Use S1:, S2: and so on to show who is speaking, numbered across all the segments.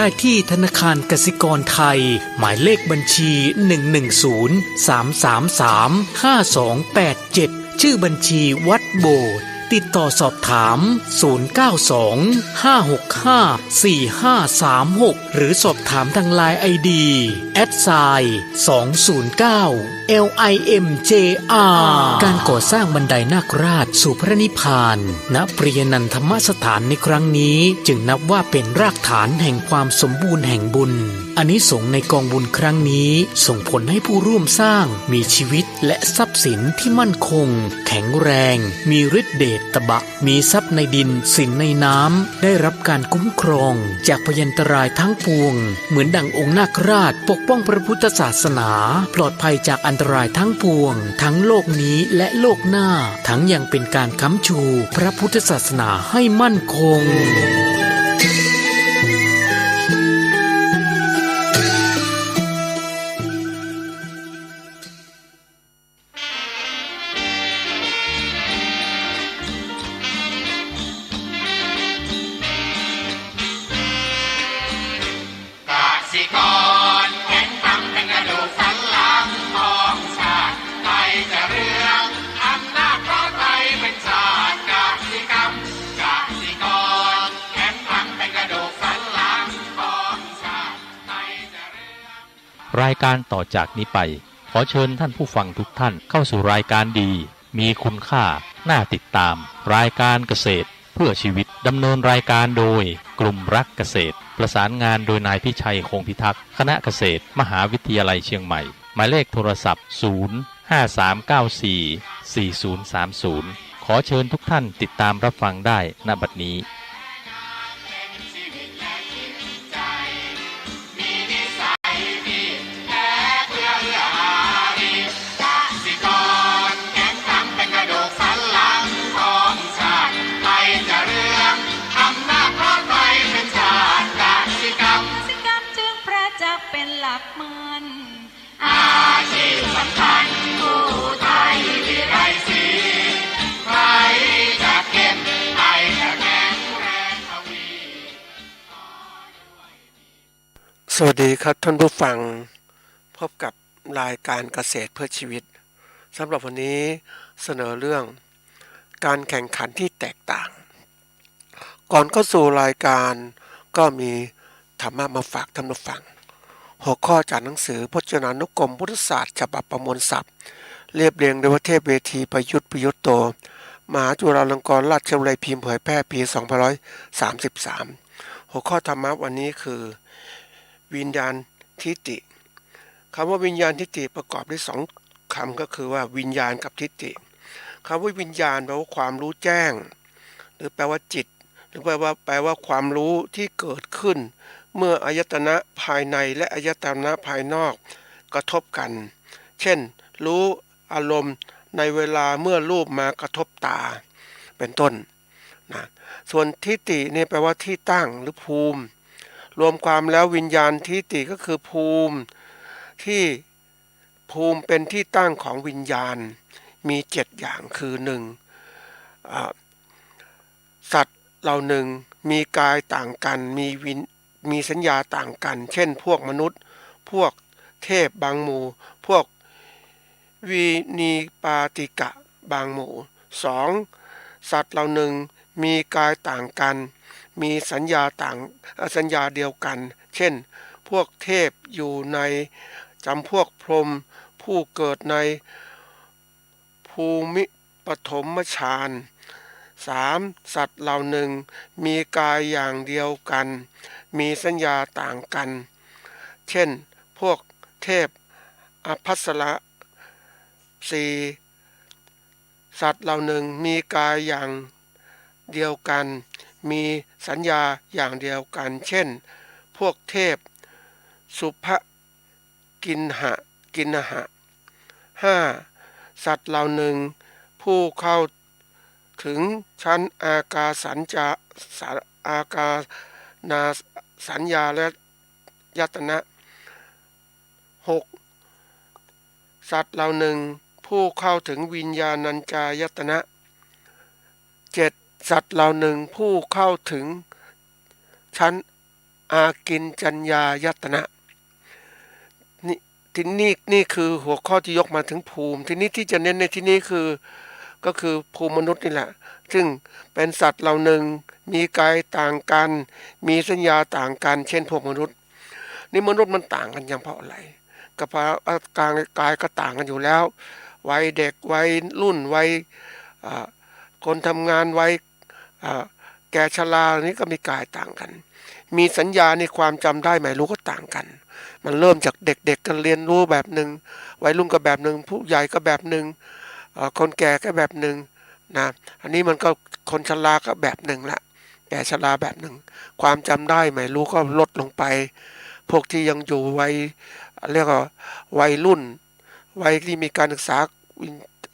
S1: ได้ที่ธนาคารกสิกรไทยหมายเลขบัญชี110-333-5287ชื่อบัญชีวัดโบสถ์ติดต่อสอบถาม092-565-4536หรือสอบถามทางไลน์ ID @209LIMJR การก่อสร้างบันไดนาคราชสู่พระนิพพานณปริยนันทธรรมสถานในครั้งนี้จึงนับว่าเป็นรากฐานแห่งความสมบูรณ์แห่งบุญอานิสงส์ในกองบุญครั้งนี้ส่งผลให้ผู้ร่วมสร้างมีชีวิตและทรัพย์สินที่มั่นคงแข็งแรงมีฤทธิเดชตบะมีทรัพย์ในดินสินในน้ำได้รับการคุ้มครองจากพยันตรายทั้งปวงเหมือนดั่งองค์นาคราชปกป้องพระพุทธศาสนาปลอดภัยจากอันตรายทั้งปวงทั้งโลกนี้และโลกหน้าทั้งยังเป็นการค้ำชูพระพุทธศาสนาให้มั่นคง
S2: รายการต่อจากนี้ไปขอเชิญท่านผู้ฟังทุกท่านเข้าสู่รายการดีมีคุณค่าน่าติดตามรายการเกษตรเพื่อชีวิตดำเนินรายการโดยกลุ่มรักเกษตรประสานงานโดยนายพิชัยคงพิทักษ์คณะเกษตรมหาวิทยาลัยเชียงใหม่หมายเลขโทรศัพท์053944030ขอเชิญทุกท่านติดตามรับฟังได้ณบัดนี้
S3: สวัสดีครับท่านผู้ฟังพบกับรายการเกษตรเพื่อชีวิตสำหรับวันนี้เสนอเรื่องการแข่งขันที่แตกต่างก่อนเข้าสู่รายการก็มีธรรมะมาฝากท่านผู้ฟังหัวข้อจากหนังสือพจนานุกรมพุทธศาสตร์ฉบับประมวลศัพท์เรียบเรียงโดยเทพเวทีประยุทธ์โตมหาจุฬาลงกรณราชวิทยาลัยพิมพ์เผยแพร่ปี2533หัวข้อธรรมะวันนี้คือวิญญาณทิฏฐิคำว่าวิญญาณทิฏฐิประกอบด้วยสองคำก็คือว่าวิญญาณกับทิฏฐิคำว่าวิญญาณแปลว่าความรู้แจ้งหรือแปลว่าจิตหรือแปลว่าความรู้ที่เกิดขึ้นเมื่ออายตนะภายในและอายตนะภายนอกกระทบกันเช่นรู้อารมณ์ในเวลาเมื่อรูปมากระทบตาเป็นต้นนะส่วนทิฏฐินี่แปลว่าที่ตั้งหรือภูมิรวมความแล้ววิญญาณทิฏฐิก็คือภูมิเป็นที่ตั้งของวิญญาณมี7อย่างคือ1สัตว์เหล่าหนึ่งมีกายต่างกันมีสัญญาต่างกันเช่นพวกมนุษย์พวกเทพบางหมู่พวกวินิปาติกะบางหมู่2สัตว์เหล่าหนึ่งมีกายต่างกันมีสัญญาเดียวกันเช่นพวกเทพอยู่ในจำพวกพรหมผู้เกิดในภูมิปฐมฌาน3สัตว์เหล่าหนึ่งมีกายอย่างเดียวกันมีสัญญาต่างกันเช่นพวกเทพอภัสระ4สัตว์เหล่าหนึ่งมีกายอย่างเดียวกันมีสัญญาอย่างเดียวกันเช่นพวกเทพสุภกินหะ5สัตว์เหล่าหนึ่งผู้เข้าถึงชั้นอากาสัญนาสัญญาและยตนะ6สัตว์เหล่าหนึ่งผู้เข้าถึงวิญญาณัญจายตนะ7สัตว์เหล่าหนึ่งผู้เข้าถึงชั้น อากินจัญญายตนะนี่นี่คือหัวข้อที่ยกมาถึงภูมิทีนี้ที่จะเน้นในที่นี้คือก็คือภูมิมนุษย์นี่แหละซึ่งเป็นสัตว์เหล่าหนึ่งมีกายต่างกันมีสัญญาต่างกันเช่นพวกมนุษย์นี่มนุษย์มันต่างกันอย่างเพราะอะไรก็เพราะกายก็ต่างกันอยู่แล้ววัยเด็กวัยรุ่นวัยคนทำงานวัยแก่ชรานี่ก็มีกายต่างกันมีสัญญาในความจำได้หมายรู้ก็ต่างกันมันเริ่มจากเด็กๆกันเรียนรู้แบบหนึ่งวัยรุ่นก็แบบหนึ่งผู้ใหญ่ก็แบบหนึ่งคนแก่ก็แบบหนึ่งนะอันนี้มันก็คนชราก็แบบหนึ่งละแก่ชราแบบหนึ่งความจำได้หมายรู้ก็ลดลงไปพวกที่ยังอยู่วัยเรียกว่าวัยรุ่นวัยที่มีการศึกษา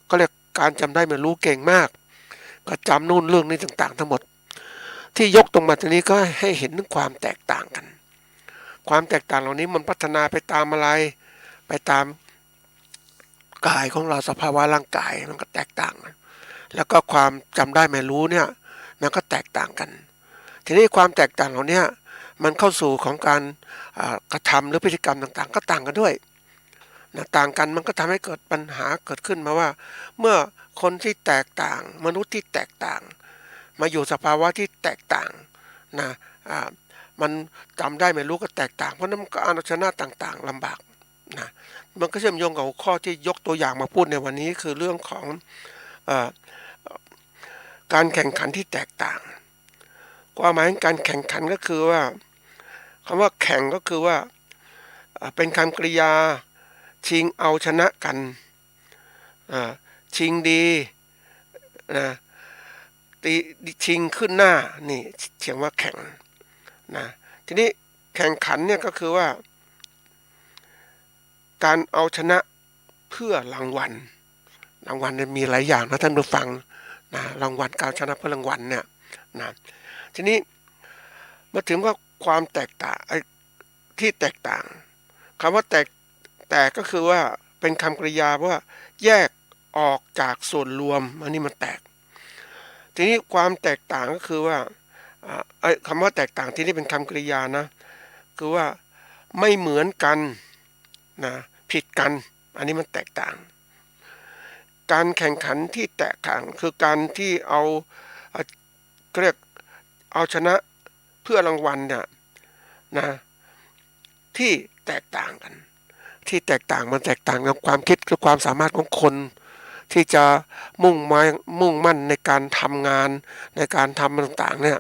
S3: ก็เรียกการจำได้หมายรู้เก่งมากก็จำนู่นเรื่องนี้ต่างๆทั้งหมดที่ยกตรงมาตรงนี้ก็ให้เห็นถึงความแตกต่างกันความแตกต่างเหล่านี้มันพัฒนาไปตามอะไรไปตามกายของเราสภาวะร่างกายมันก็แตกต่างกันแล้วก็ความจำได้ไม่รู้เนี่ยมันก็แตกต่างกันทีนี้ความแตกต่างเหล่านี้มันเข้าสู่ของการกระทำหรือพฤติกรรมต่างๆก็ต่างกันด้วยนะต่างกันมันก็ทำให้เกิดปัญหาเกิดขึ้นมาว่าเมื่อคนที่แตกต่างมนุษย์ที่แตกต่างมาอยู่สภาวะที่แตกต่างนะมันจำได้ไม่รู้ก็แตกต่างเพราะนั้นก็เอาชนะต่างๆลำบากนะมันก็เชื่อมโยงกับข้อที่ยกตัวอย่างมาพูดในวันนี้คือเรื่องของการแข่งขันที่แตกต่างความหมายของการแข่งขันก็คือว่าคำว่าแข่งก็คือว่าเป็นคำกริยาชิงเอาชนะกันชิงดีนะตีชิงขึ้นหน้านี่เขียนว่าแข่งนะทีนี้แข่งขันเนี่ยก็คือว่าการเอาชนะเพื่อรางวัลเนี่ยมีหลายอย่างนะท่านผู้ฟังนะรางวัลการชนะเพื่อรางวัลเนี่ยนะทีนี้มาถึงว่าความแตกต่างที่แตกต่างคำว่าแตกก็คือว่าเป็นคำกริยาว่าแยกออกจากส่วนรวมอันนี้มันแตกทีนี้ความแตกต่างก็คือว่าคำว่าแตกต่างที่นี่เป็นคำกริยานะคือว่าไม่เหมือนกันนะผิดกันอันนี้มันแตกต่างการแข่งขันที่แตกต่างคือการที่เอาเรียกเอาชนะเพื่อรางวัลเนี่ยนะที่แตกต่างกันที่แตกต่างมันแตกต่างกับความคิดกับความสามารถของคนที่จะมุ่งมั่นในการทำงานในการทำต่างๆเนี่ย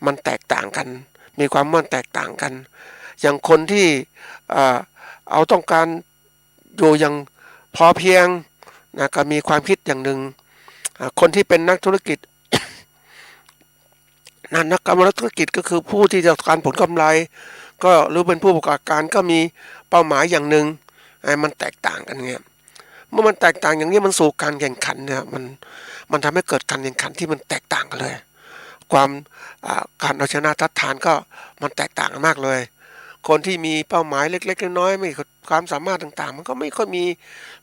S3: มันแตกต่างกันมีความมั่นแตกต่างกันอย่างคนที่เอาต้องการอยู่อย่างพอเพียงนะก็มีความคิดอย่างหนึ่งคนที่เป็นนักธุรกิจ นักการธุรกิจก็คือผู้ที่จะการผลกำไรก็หรือเป็นผู้ประกอบการก็มีเป้าหมายอย่างหนึ่งมันแตกต่างกันเงี้ยเมื่อมันแตกต่างอย่างนี้มันสู่การแข่งขันเนี่ยมันทำให้เกิดการแข่งขันที่มันแตกต่างกันเลยความการเอาชนะทัดทานก็มันแตกต่างกันมากเลยคนที่มีเป้าหมายเล็กๆน้อยๆไม่ความสามารถต่างๆมันก็ไม่ค่อยมี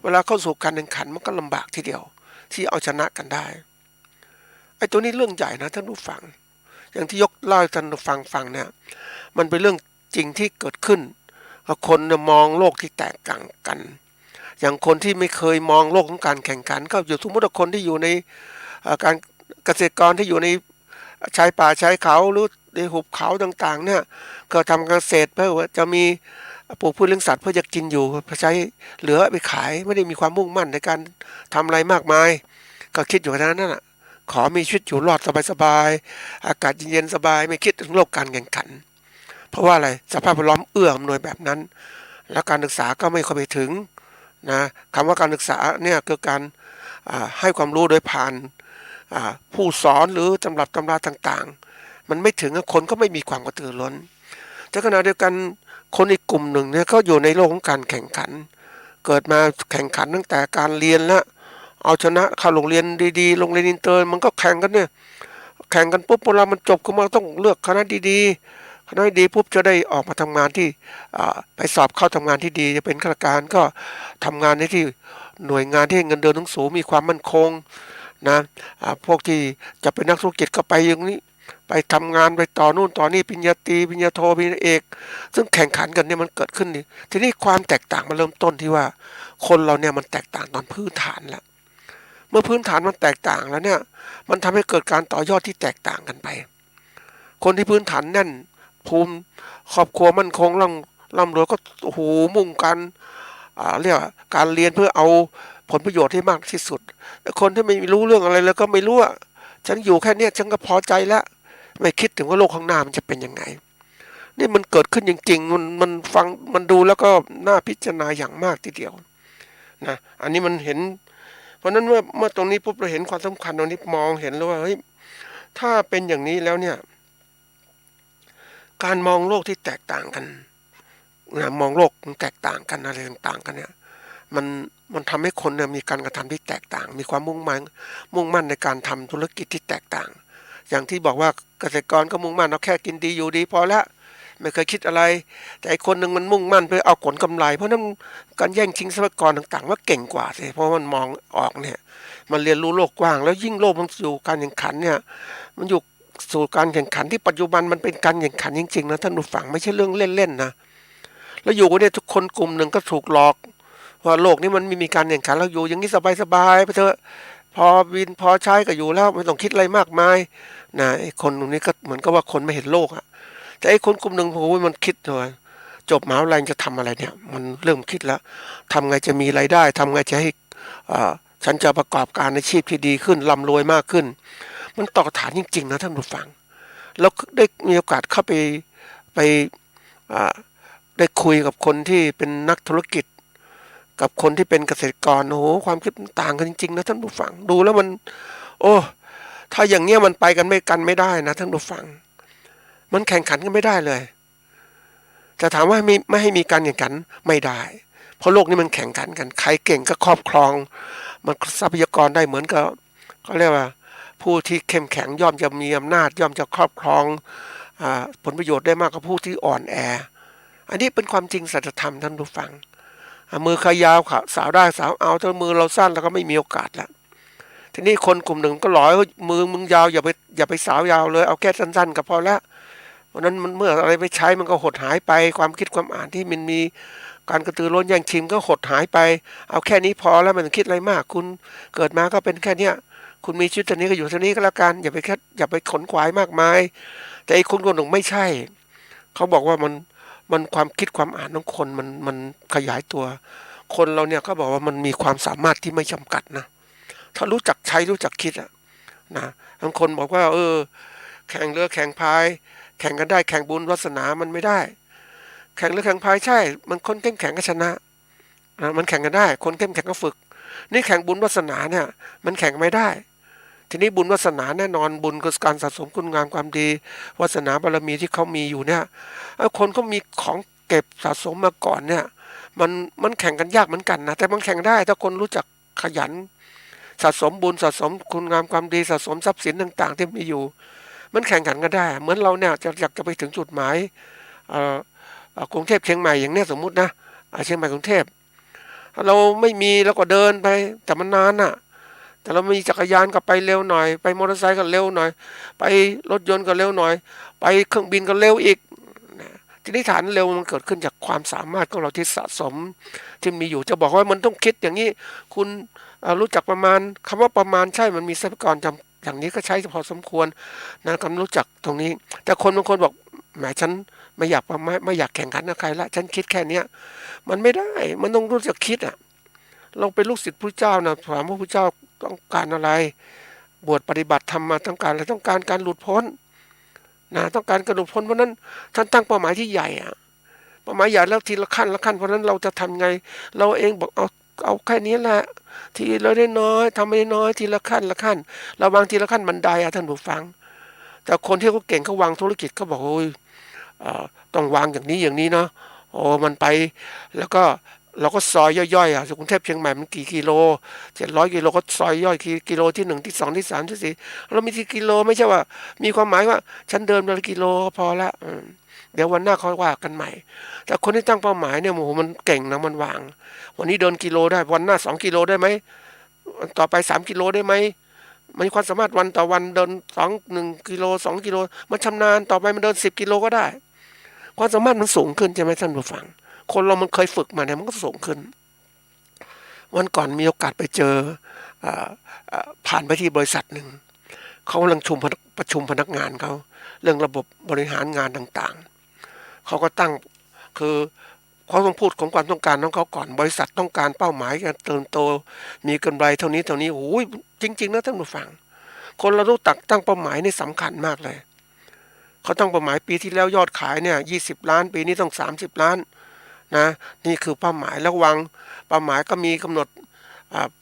S3: เวลาเข้าสู่การแข่งขันมันก็ลำบากทีเดียวที่เอาชนะกันได้ไอ้ตัวนี้เรื่องใหญ่นะท่านผู้ฟังอย่างที่ยกเล่าให้ท่านฟังเนี่ยมันเป็นเรื่องจริงที่เกิดขึ้นคนมองโลกที่แตกต่างกันอย่างคนที่ไม่เคยมองโลกของการแข่งขันก็อยู่สมมติว่าคนที่อยู่ในการเกษตรกรที่อยู่ในชายป่าชายเขาหรือในหุบเขาต่างๆเนี่ยก็ทำเกษตรเพื่อจะมีปลูกพืชเลี้ยงสัตว์เพื่อจะกินอยู่ใช้เหลือไปขายไม่ได้มีความมุ่งมั่นในการทำอะไรมากมายก็คิดอยู่แค่นั้นน่ะขอมีชีวิตอยู่รอดสบายๆอากาศเย็นๆสบายไม่คิดถึงโลกการแข่งขันเพราะว่าอะไรสภาพแวดล้อมเอื้ออำนวยแบบนั้นแล้วการศึกษาก็ไม่เข้าไปถึงนะคำว่าการศึกษาเนี่ยคือการให้ความรู้โดยผ่านผู้สอนหรือตำรับตำราต่างๆมันไม่ถึงคนก็ไม่มีความกระตือรือร้นแต่ขณะเดียวกันคนอีกกลุ่มหนึ่งเนี่ยก็อยู่ในโลกของการแข่งขันเกิดมาแข่งขันตั้งแต่การเรียนแล้วเอาชนะเข้าโรงเรียนดีๆโรงเรียนอินเตอร์มันก็แข่งกันเนี่ยแข่งกันปุ๊บเวลามันจบก็มาต้องเลือกคณะดีๆคณะดีปุ๊บจะได้ออกมาทำงานที่ไปสอบเข้าทำงานที่ดีจะเป็นข้าราชการก็ทำงานในที่หน่วยงานที่เงินเดือนสูงมีความมั่นคงนะพวกที่จะเป็นนักธุรกิจก็ไปอย่างนี้ ไปทำงานไปต่อนู่นต่อนี่ปริญญาตรีปริญญาโทปริญญาเอกซึ่งแข่งขันกันเนี่ยมันเกิดขึ้นนี่ทีนี้ความแตกต่างมันเริ่มต้นที่ว่าคนเราเนี่ยมันแตกต่างตอนพื้นฐานแล้วเมื่อพื้นฐานมันแตกต่างแล้วเนี่ยมันทำให้เกิดการต่อยอดที่แตกต่างกันไปคนที่พื้นฐานแน่นภูมิครอบครัวมั่นคงร่ำรวยก็โอ้โหมุ่งกันเรียกว่าการเรียนเพื่อเอาผลประโยชน์ให้มากที่สุดคนที่ไม่รู้เรื่องอะไรแล้วก็ไม่รู้อ่ะฉันอยู่แค่เนี้ยฉันก็พอใจแล้วไม่คิดถึงว่าโลกข้างหน้ามันจะเป็นยังไงนี่มันเกิดขึ้นจริงๆมันฟังมันดูแล้วก็น่าพิจารณาอย่างมากทีเดียวนะอันนี้มันเห็นเพราะนั้นเมื่อตรงนี้ปุ๊บเราเห็นความสำคัญตรงนี้มองเห็นแล้วว่าเฮ้ยถ้าเป็นอย่างนี้แล้วเนี่ยการมองโลกที่แตกต่างกันนะมองโลกแตกต่างกันอะไรต่างๆกันเนี่ยมันทำให้คนเนี่ยมีการกระทำที่แตกต่างมีความมุ่งมั่นในการทำธุรกิจที่แตกต่างอย่างที่บอกว่าเกษตรกรก็มุ่งมั่นเอาแค่กินดีอยู่ดีพอละไม่เคยคิดอะไรแต่อีกคนหนึ่งมันมุ่งมั่นเพื่อเอาผลกำไรเพราะนั้นการแย่งชิงทรัพยากรต่างๆว่าเก่งกว่าสิเพราะมันมองออกเนี่ยมันเรียนรู้โลกกว้างแล้วยิ่งโลกมันอยู่การแข่งขันเนี่ยมันอยู่สู่การแข่งขันที่ปัจจุบันมันเป็นการแข่งขันจริงๆนะท่านผู้ฟังไม่ใช่เรื่องเล่นๆนะแล้วอยู่เนี่ยทุกคนกลุ่มหนึ่งก็ถูกหลอกว่าโลกนี้มันไม่มีการแข่งขันแล้วอยู่อย่างนี้สบายๆไปเถอะพอวินพอใช้ก็อยู่แล้วไม่ต้องคิดอะไรมากมายนะไอ้คนตรงนี้ก็เหมือนกับว่าคนไม่เห็นโลกอะแต่ไอ้คนกลุ่มหนึ่งโอ้ยมันคิดเลยจบมหาวิทยาลัยจะทำอะไรเนี่ยมันเริ่มคิดแล้วทำไงจะมีรายได้ทำไงจะให้ฉันจะประกอบการอาชีพที่ดีขึ้นร่ำรวยมากขึ้นมันต่อฐานจริงๆนะท่านผู้ฟังแล้วได้มีโอกาสเข้าไปได้คุยกับคนที่เป็นนักธุรกิจกับคนที่เป็นเกษตรกรโอ้โหความคิดต่างกันจริงๆนะท่านผู้ฟังดูแล้วมันโอ้ถ้าอย่างเงี้ยมันไปกันไม่ได้นะท่านผู้ฟังมันแข่งขันกันไม่ได้เลยจะถามว่าไม่ให้มีการแข่งขันไม่ได้เพราะโลกนี้มันแข่งขันกันใครเก่งก็ครอบครองมันทรัพยากรได้เหมือนกับเขาเรียกว่าผู้ที่เข้มแข็งย่อมจะมีอำนาจย่อมจะครอบครองผลประโยชน์ได้มากกว่าผู้ที่อ่อนแออันนี้เป็นความจริงสัจธรรมท่านผู้ฟังมือใครยาวสาวได้สาวเอาถ้ามือเราสั้นเราก็ไม่มีโอกาสแล้วทีนี้คนกลุ่มหนึ่งก็หลอยมือมึงยาวอย่าไปสาวยาวเลยเอาแค่สั้นๆก็พอละเพราะนั้นมันเมื่ออะไรไปใช้มันก็หดหายไปความคิดความอ่านที่มันมีการกระตือร้นแย่งชิงก็หดหายไปเอาแค่นี้พอแล้วมันคิดอะไรมากคุณเกิดมาก็เป็นแค่เนี้ยคุณมีชีวิตตัวนี้ก็อยู่ตัวนี้ก็แล้วกันอย่าไปขนขวายมากมายแต่อีกคนหนึ่งไม่ใช่เขาบอกว่ามันความคิดความอ่านของคนมันขยายตัวคนเราเนี่ยเขาบอกว่ามันมีความสามารถที่ไม่จำกัดนะถ้ารู้จักใช้รู้จักคิดอะนะบางคนบอกว่าแข่งเรือแข่งพายแข่งกันได้แข่งบุญวาสนามันไม่ได้แข่งเรือแข่งพายใช่มันคนเข้มแข็งก็ชนะมันแข่งกันได้คนเข้มแข็งก็ฝึกนี่แข่งบุญวาสนาเนี่ยมันแข่งไม่ได้ทีนี้บุญวาสนาแน่นอนบุญคือการสะสมคุณงามความดีวาสนาบารมีที่เขามีอยู่เนี่ยคนก็มีของเก็บสะสมมาก่อนเนี่ยมันแข่งกันยากเหมือนกันนะแต่มันแข่งได้ถ้าคนรู้จักขยันสะสมบุญสะสมคุณงามความดีสะสมทรัพย์สินต่างๆที่มีอยู่มันแข่งขันกันได้เหมือนเราเนี่ยอยากจะไปถึงจุดหมายกรุงเทพเชียงใหม่อย่างเนี้ยสมมุตินะเชียงใหม่กรุงเทพเราไม่มีแล้วก็เดินไปแต่มันนานอ่ะแต่เรามีจักรยานก็ไปเร็วหน่อยไปมอเตอร์ไซค์ก็เร็วหน่อยไปรถยนต์ก็เร็วหน่อยไปเครื่องบินก็เร็วอีกทีนี้ฐานเร็วมันเกิดขึ้นจากความสามารถของเราที่สะสมที่มีอยู่จะบอกว่ามันต้องคิดอย่างนี้คุณรู้จักประมาณคำว่าประมาณใช่มันมีทรัพยากรจำอย่างนี้ก็ใช้พอสมควรนะคำรู้จักตรงนี้แต่คนบางคนบอกแหมฉันไม่อยากไม่อยากแข่งขันกับใครละฉันคิดแค่เนี้ยมันไม่ได้มันต้องรู้จักคิดอ่ะเราเป็นลูกศิษย์พระเจ้านะถามว่าพระเจ้าต้องการอะไรบวชปฏิบัติธรรมมาต้องการอะไรต้องการการหลุดพ้นนะต้องการการหลุดพ้นเพราะนั้นท่านตั้งเป้าหมายที่ใหญ่อะเป้าหมายใหญ่แล้วทีละขั้นละขั้นเพราะนั้นเราจะทำไงเราเองบอกเอาแค่นี้แหละทีละน้อยทำไม่น้อยทีละขั้นละขั้นเราวางทีละขั้นบันไดท่านผู้ฟังแต่คนที่เขาเก่งเขาวางธุรกิจเขาบอกโอ้ยต้องวางอย่างนี้เนาะโอ้มันไปแล้วก็เราก็ซอยย่อยๆกรุงเทพเชียงใหม่มันกี่กิโล700 กิโลก็ซอยย่อยกิโลที่1ที่2ที่3ที่4เรามีที่กิโลไม่ใช่ว่ามีความหมายว่าฉันเดินวันละกิโลพอละเดี๋ยววันหน้าค่อยว่ากันใหม่แต่คนที่ตั้งเป้าหมายเนี่ยโอ้โหมันเก่งนะมันวางวันนี้เดินกิโลได้วันหน้า2 กิโลได้ไหมต่อไป3 กิโลได้ไหม มันมีความสามารถวันต่อวันเดิน1 กิโล 2 กิโลมันชำนาญต่อไปมันเดิน10 กิโลก็ได้ความสามารถมันสูงขึ้นใช่ไหมท่านผู้ฟังคนเรามันเคยฝึกมาเนี่ยมันก็สูงขึ้นวันก่อนมีโอกาสไปเจอผ่านไปที่บริษัทหนึ่งเขากำลังประชุมพนักงานเขาเรื่องระบบบริหารงานต่างๆเขาก็ตั้งคือเขาต้องพูดของความต้องการของเขาก่อนบริษัทต้องการเป้าหมายการเติบโตมีกำไรเท่านี้โอ้ยจริงๆนะท่านผู้ฟังคนเราต้องตั้งเป้าหมายนี่สำคัญมากเลยเขาตั้งเป้าหมายปีที่แล้วยอดขายเนี่ย20 ล้านปีนี้ต้อง30 ล้านนะนี่คือเป้าหมายแล้ววางเป้าหมายก็มีกำหนด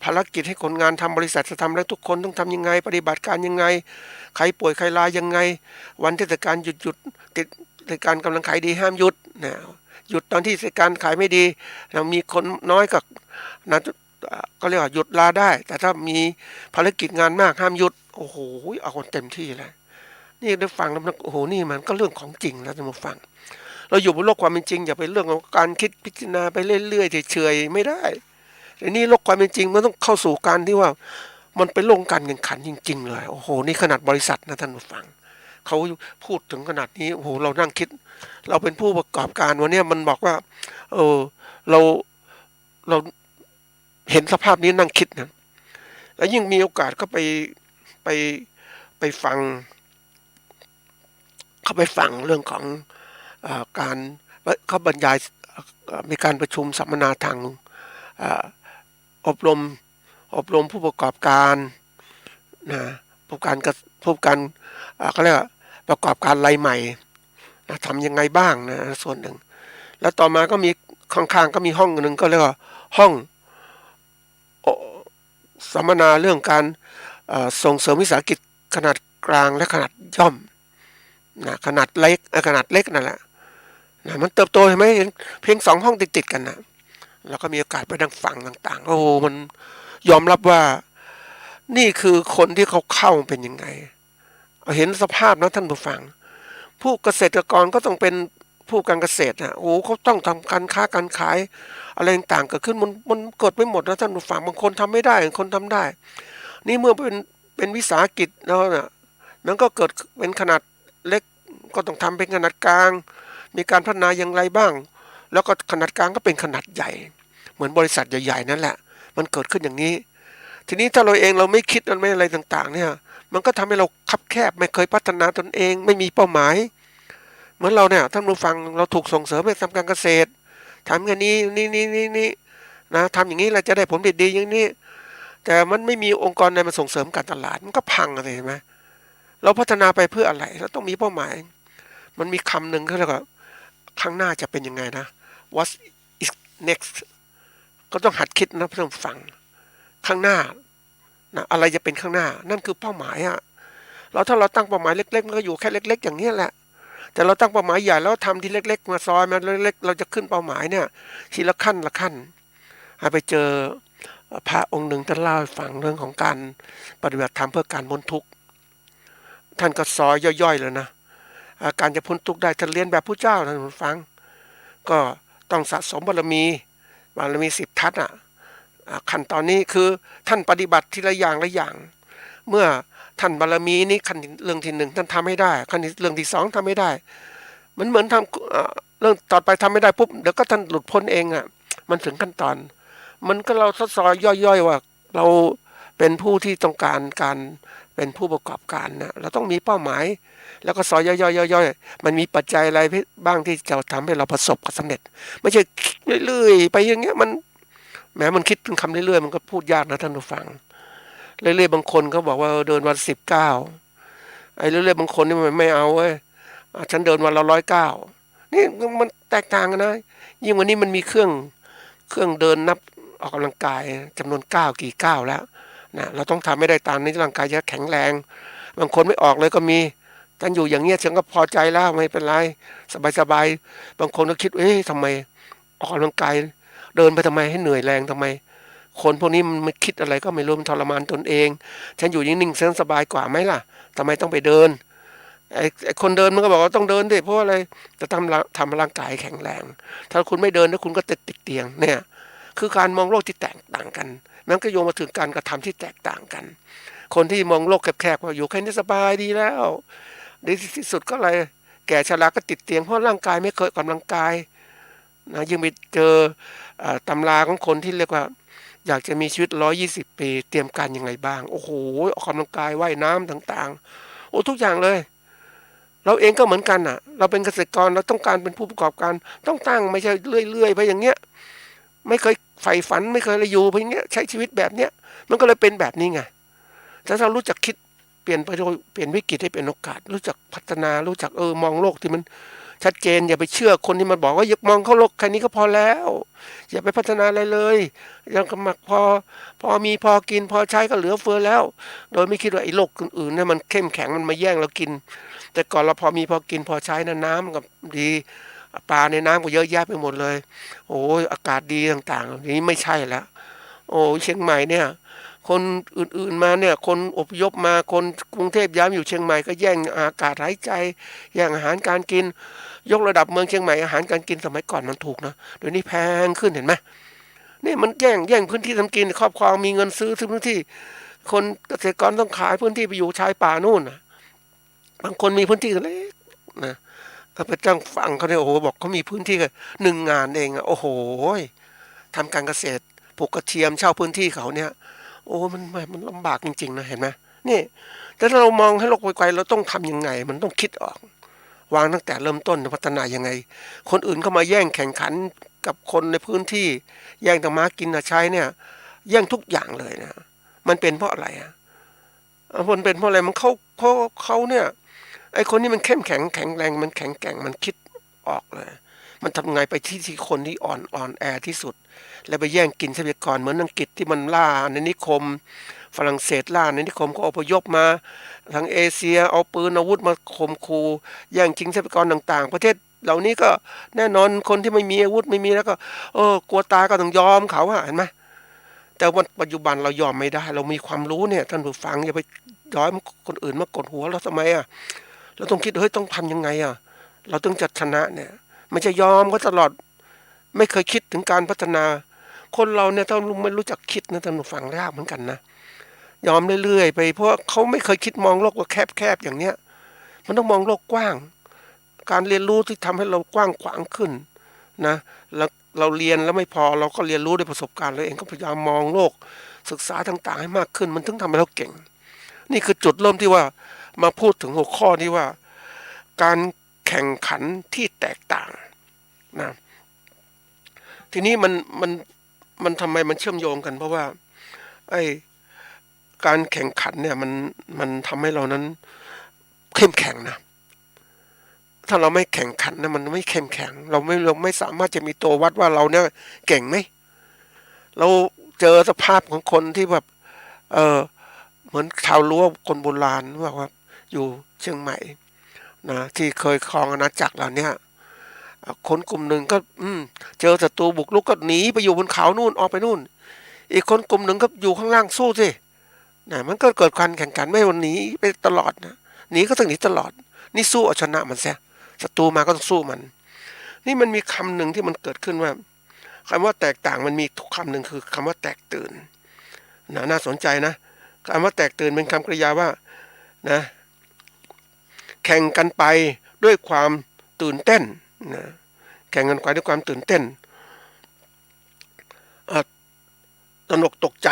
S3: ภารกิจให้คนงานทำบริษัทจะทำแล้วทุกคนต้องทำยังไงปฏิบัติการยังไงใครป่วยใครลายังไงวันเทศกาลหยุดติดเทศกาลกำลังขายดีห้ามหยุดนะหยุดตอนที่เทศกาลขายไม่ดีเรามีคนน้อยกับนะก็เรียกว่าหยุดลาได้แต่ถ้ามีภารกิจงานมากห้ามหยุดโอ้โหเอาคนเต็มที่เลยนี่ได้ฟังแล้วโอ้โหนี่มันก็เรื่องของจริงแล้วท่านผู้ฟังเราอยู่บนโลกความเป็นจริงอย่าไปเรื่องของการคิดพิจารณาไปเรื่อยๆเฉยๆไม่ได้แต่นี่โลกความเป็นจริงมันต้องเข้าสู่การที่ว่ามันเป็นโลกการแข่งขันจริงๆเลยโอ้โหนี่ขนาดบริษัทนะท่านผู้ฟังเขาพูดถึงขนาดนี้โอ้โหเรานั่งคิดเราเป็นผู้ประกอบการวันนี้มันบอกว่าเราเห็นสภาพนี้นั่งคิดนะแล้วยิ่งมีโอกาสก็ไปไปฟังเขาไปฟังเรื่องของการเขาบรรยายมีการประชุมสัมมนาทางอบรมผู้ประกอบการนะผู้การเขาเรียกว่าประกอบการรายใหม่นะทำยังไงบ้างนะส่วนหนึ่งแล้วต่อมาก็มีข้างๆก็มีห้องหนึ่งก็เรียกว่าห้องสัมมนาเรื่องการส่งเสริมวิสาหกิจขนาดกลางและขนาดย่อมนะขนาดเล็กนั่นแหละนะมันเติบโตเห็นไหมเพียง2 ห้องติดๆกันนะแล้วก็มีโอกาสไปนั่งฟังต่างๆโอ้โหมันยอมรับว่านี่คือคนที่เขาเข้าเป็นยังไงเห็นสภาพนะท่านผู้ฟังผู้เกษตรกรก็ต้องเป็นผู้การเกษตรนะโอ้เขาต้องทำการค้าการขายอะไรต่างๆเกิดขึ้นมันเกิดไม่หมดนะท่านผู้ฟังบางคนทำไม่ได้บางคนทำได้นี่เมื่อเป็นวิสาหกิจแล้วนะมันก็เกิดเป็นขนาดเล็กก็ต้องทำเป็นขนาดกลางมีการพัฒนาอย่างไรบ้างแล้วก็ขนาดกลางก็เป็นขนาดใหญ่เหมือนบริษัทใหญ่ๆนั่นแหละมันเกิดขึ้นอย่างนี้ทีนี้ถ้าเราไม่คิดไม่อะไรต่างๆเนี่ยมันก็ทำให้เราคับแคบไม่เคยพัฒนาตนเองไม่มีเป้าหมายเหมือนเราเนี่ยท่านผู้ฟังเราถูกส่งเสริมให้ทำการเกษตรทำอย่างนี้นี่นะทำอย่างนี้เราจะได้ผลผลิตดีอย่างนี้แต่มันไม่มีองค์กรใดมาส่งเสริมการตลาดมันก็พังเลยใช่ไหมเราพัฒนาไปเพื่ออะไรเราต้องมีเป้าหมายมันมีคำหนึ่งเขาเรียกว่าข้างหน้าจะเป็นยังไงนะ what is next ก็ต้องหัดคิดนะเพื่อนฟังข้างหน้านะอะไรจะเป็นข้างหน้านั่นคือเป้าหมายอะถ้าเราตั้งเป้าหมายเล็กๆมันก็อยู่แค่เล็กๆอย่างนี้แหละแต่เราตั้งเป้าหมายใหญ่แล้วทำทีเล็กๆมาซอยมาเล็กๆเราจะขึ้นเป้าหมายเนี่ยทีละขั้นไปเจอพระองค์หนึ่งท่านเล่าให้ฟังเรื่องของการปฏิบัติธรรมเพื่อการพ้นทุกข์ท่านก็ซอยย่อยๆเลยนะการจะพ้นทุกข์ได้ท่านเรียนแบบผู้เจ้าท่านฟังก็ต้องสะสมบารมี10 ทัศน์ขั้นตอนนี้คือท่านปฏิบัติทีละอย่างเมื่อท่านบารมีนี้ขั้นเรื่องที่1ท่านทำให้ได้ขั้นเรื่องที่2ทำไม่ได้มันเหมือนทำเรื่องต่อไปทำไม่ได้ปุ๊บเดี๋ยวก็ท่านหลุดพ้นเองมันถึงขั้นตอนมันก็เราซอยย่อยๆว่าเราเป็นผู้ที่ต้องการเป็นผู้ประกอบการนะเราต้องมีเป้าหมายแล้วก็ซอยย่อยๆมันมีปัจจัยอะไรบ้างที่จะทำให้เราประสบความสำเร็จไม่ใช่เรื่อยๆไปอย่างเงี้ยมันแม้มันคิดถึงคำเรื่อยๆมันก็พูดยากนะท่านผู้ฟังเรื่อยๆบางคนเขาบอกว่าเดินวัน19ไอ้เรื่อยๆบางคนนี่มันไม่เอาเว้ยฉันเดินวันละ109นี่มันแตกต่างกันนะยิ่งวันนี้มันมีเครื่องเดินนับออกกำลังกายจำนวนกี่ก้าวแล้วนะเราต้องทำให้ได้ตามนี้ร่างกายจะแข็งแรงบางคนไม่ออกเลยก็มีฉันอยู่อย่างเงี้ยฉันก็พอใจแล้วไม่เป็นไรสบายบางคนก็คิดทำไมออกกำลังกายเดินไปทำไมให้เหนื่อยแรงทำไมคนพวกนี้มันคิดอะไรก็ไม่รู้มันทรมานตนเองฉันอยู่นิ่งๆฉันสบายกว่าไหมล่ะทำไมต้องไปเดินไอ้คนเดินมันก็บอกว่าต้องเดินดิเพราะอะไรจะทำร่างกายแข็งแรงถ้าคุณไม่เดินแล้วคุณก็ติดเตียงเนี่ยคือการมองโลกที่แตกต่างกันมันก็โยงมาถึงการกระทำที่แตกต่างกัน คนที่มองโลกแคบๆว่าอยู่แค่นี้สบายดีแล้วดีที่สุดก็อะไรแก่ชราก็ติดเตียงเพราะร่างกายไม่เคยออกกำลังกายนะยังไปเจอตำราของคนที่เรียกว่าอยากจะมีชีวิต120 ปีเตรียมการยังไงบ้างโอ้โหออกกำลังกายว่ายน้ำต่างๆโอ้ทุกอย่างเลยเราเองก็เหมือนกันอ่ะเราเป็นเกษตรกรเราต้องการเป็นผู้ประกอบการต้องตั้งไม่ใช่เรื่อยๆไปอย่างเงี้ยไม่เคยใฝ่ฝันไม่เคยเลยอยู่ไปอย่างเงี้ยใช้ชีวิตแบบเนี้ยมันก็เลยเป็นแบบนี้ไงถ้าเรารู้จักคิดเปลี่ยนไปเปลี่ยนวิกฤตให้เป็นโอกาสรู้จักพัฒนารู้จักมองโลกที่มันชัดเจนอย่าไปเชื่อคนที่มันบอกว่าอย่ามองเข้าโลกแค่นี้ก็พอแล้วอย่าไปพัฒนาอะไรเลยยังกำลังพอมีพอกินพอใช้ก็เหลือเฟือแล้วโดยไม่คิดว่าไอ้โลกอื่นๆเนี่ยมันเข้มแข็งมันมาแย่งเรากินแต่ก่อนเราพอมีพอกินพอใช้นะน้ำก็ดีปลาในน้ำก็เยอะแยะไปหมดเลยโอ้ยอากาศดีต่างๆนี้ไม่ใช่แล้วโอ้เชียงใหม่เนี่ยคนอื่นๆมาเนี่ยคนอพยพมาคนกรุงเทพย้ายอยู่เชียงใหม่ก็แย่งอากาศหายใจแย่งอาหารการกินยกระดับเมืองเชียงใหม่อาหารการกินสมัยก่อนมันถูกนะเดี๋ยวนี้แพงขึ้นเห็นไหมนี่มันแย่งพื้นที่ทำกินครอบครองมีเงินซื้อพื้นที่คนเกษตรกรต้องขายพื้นที่ไปอยู่ชายป่านู่นนะบางคนมีพื้นที่เล็กนะก็ไปจ้างฟังเขาเนี่ยโอ้โหบอกเขามีพื้นที่กัน1 งานเองอะโอ้โหทำการเกษตรปลูกกระเทียมเช่าพื้นที่เขาเนี่ยโอ้มันลำบากจริงๆนะเห็นไหมนี่แต่ถ้าเรามองให้โลกไกลๆเราต้องทำยังไงมันต้องคิดออกวางตั้งแต่เริ่มต้นพัฒนายังไงคนอื่นเข้ามาแย่งแข่งขันกับคนในพื้นที่แย่งธรรมะกินใช้เนี่ยแย่งทุกอย่างเลยนะมันเป็นเพราะอะไรอ่ะมันเป็นเพราะอะไรมันเขาเนี่ยไอ้คนนี้มันเข้มแข็งแข็งแรงมันแข็งแกร่งมันคิดออกเลยมันทำไงไปที่คนที่อ่อนแอที่สุดแล้วไปแย่งกินทรัพยากรเหมือนอังกฤษที่มันล่าในนิคมฝรั่งเศสล่าในนิคมก็อพยพมาทางเอเชียเอาปืนอาวุธมาข่มขู่แย่งชิงทรัพยากรต่างๆประเทศเหล่านี้ก็แน่นอนคนที่ไม่มีอาวุธไม่มีแล้วก็กลัวตายก็ต้องยอมเขาเห็นไหมแต่วันปัจจุบันเรายอมไม่ได้เรามีความรู้เนี่ยท่านผู้ฟังอย่าไปย้อยคนอื่นมากดหัวเราทำไมอ่ะเราต้องคิดเฮ้ยต้องทำยังไงอ่ะเราต้องจัดชนะเนี่ยไม่ใช่ยอมก็ตลอดไม่เคยคิดถึงการพัฒนาคนเราเนี่ยต้องไม่รู้จักคิดนะท่านผู้ฟังยากเหมือนกันนะยอมเรื่อยๆไปเพราะเขาไม่เคยคิดมองโลกว่าแคบๆอย่างเนี้ยมันต้องมองโลกกว้างการเรียนรู้ที่ทำให้เรากว้างขวางขึ้นนะแล้วเราเรียนแล้วไม่พอเราก็เรียนรู้ด้วยประสบการณ์เราเองก็พยายามมองโลกศึกษาต่างๆให้มากขึ้นมันถึงทำให้เราเก่งนี่คือจุดเริ่มที่ว่ามาพูดถึงหัวข้อที่ว่าการแข่งขันที่แตกต่างนะทีนี้มันทำไมมันเชื่อมโยงกันเพราะว่าไอ้การแข่งขันเนี่ยมันทำให้เรานั้นเข้มแข็งนะถ้าเราไม่แข่งขันนะมันไม่เข้มแข็งเราไม่สามารถจะมีตัววัดว่าเราเนี่ยเก่งไหมเราเจอสภาพของคนที่แบบเออเหมือนชาวรั้วคนโบราณว่าอยู่เชียงใหม่นะที่เคยครองอาณาจักรเราเนี่ยคนกลุ่มหนึ่งก็เจอศัตรูบุกรุกก็หนีไปอยู่บนเขานู่นออกไปนู่นอีกคนกลุ่มหนึ่งก็อยู่ข้างล่างสู้สินะมันก็เกิดการแข่งขันไม่วันหนีไปตลอดนะหนีก็ต้องหนีตลอดนี่สู้เอาชนะมันเสียศัตรูมาก็ต้องสู้มันนี่มันมีคำหนึ่งที่มันเกิดขึ้นว่าคำว่าแตกต่างมันมีทุกคำหนึ่งคือคำว่าแตกตื่นนะน่าสนใจนะคำว่าแตกตื่นเป็นคำกริยาว่านะแข่งกันไปด้วยความตื่นเต้นนะแข่งกันไปด้วยความตื่นเต้นตระหนกตกใจ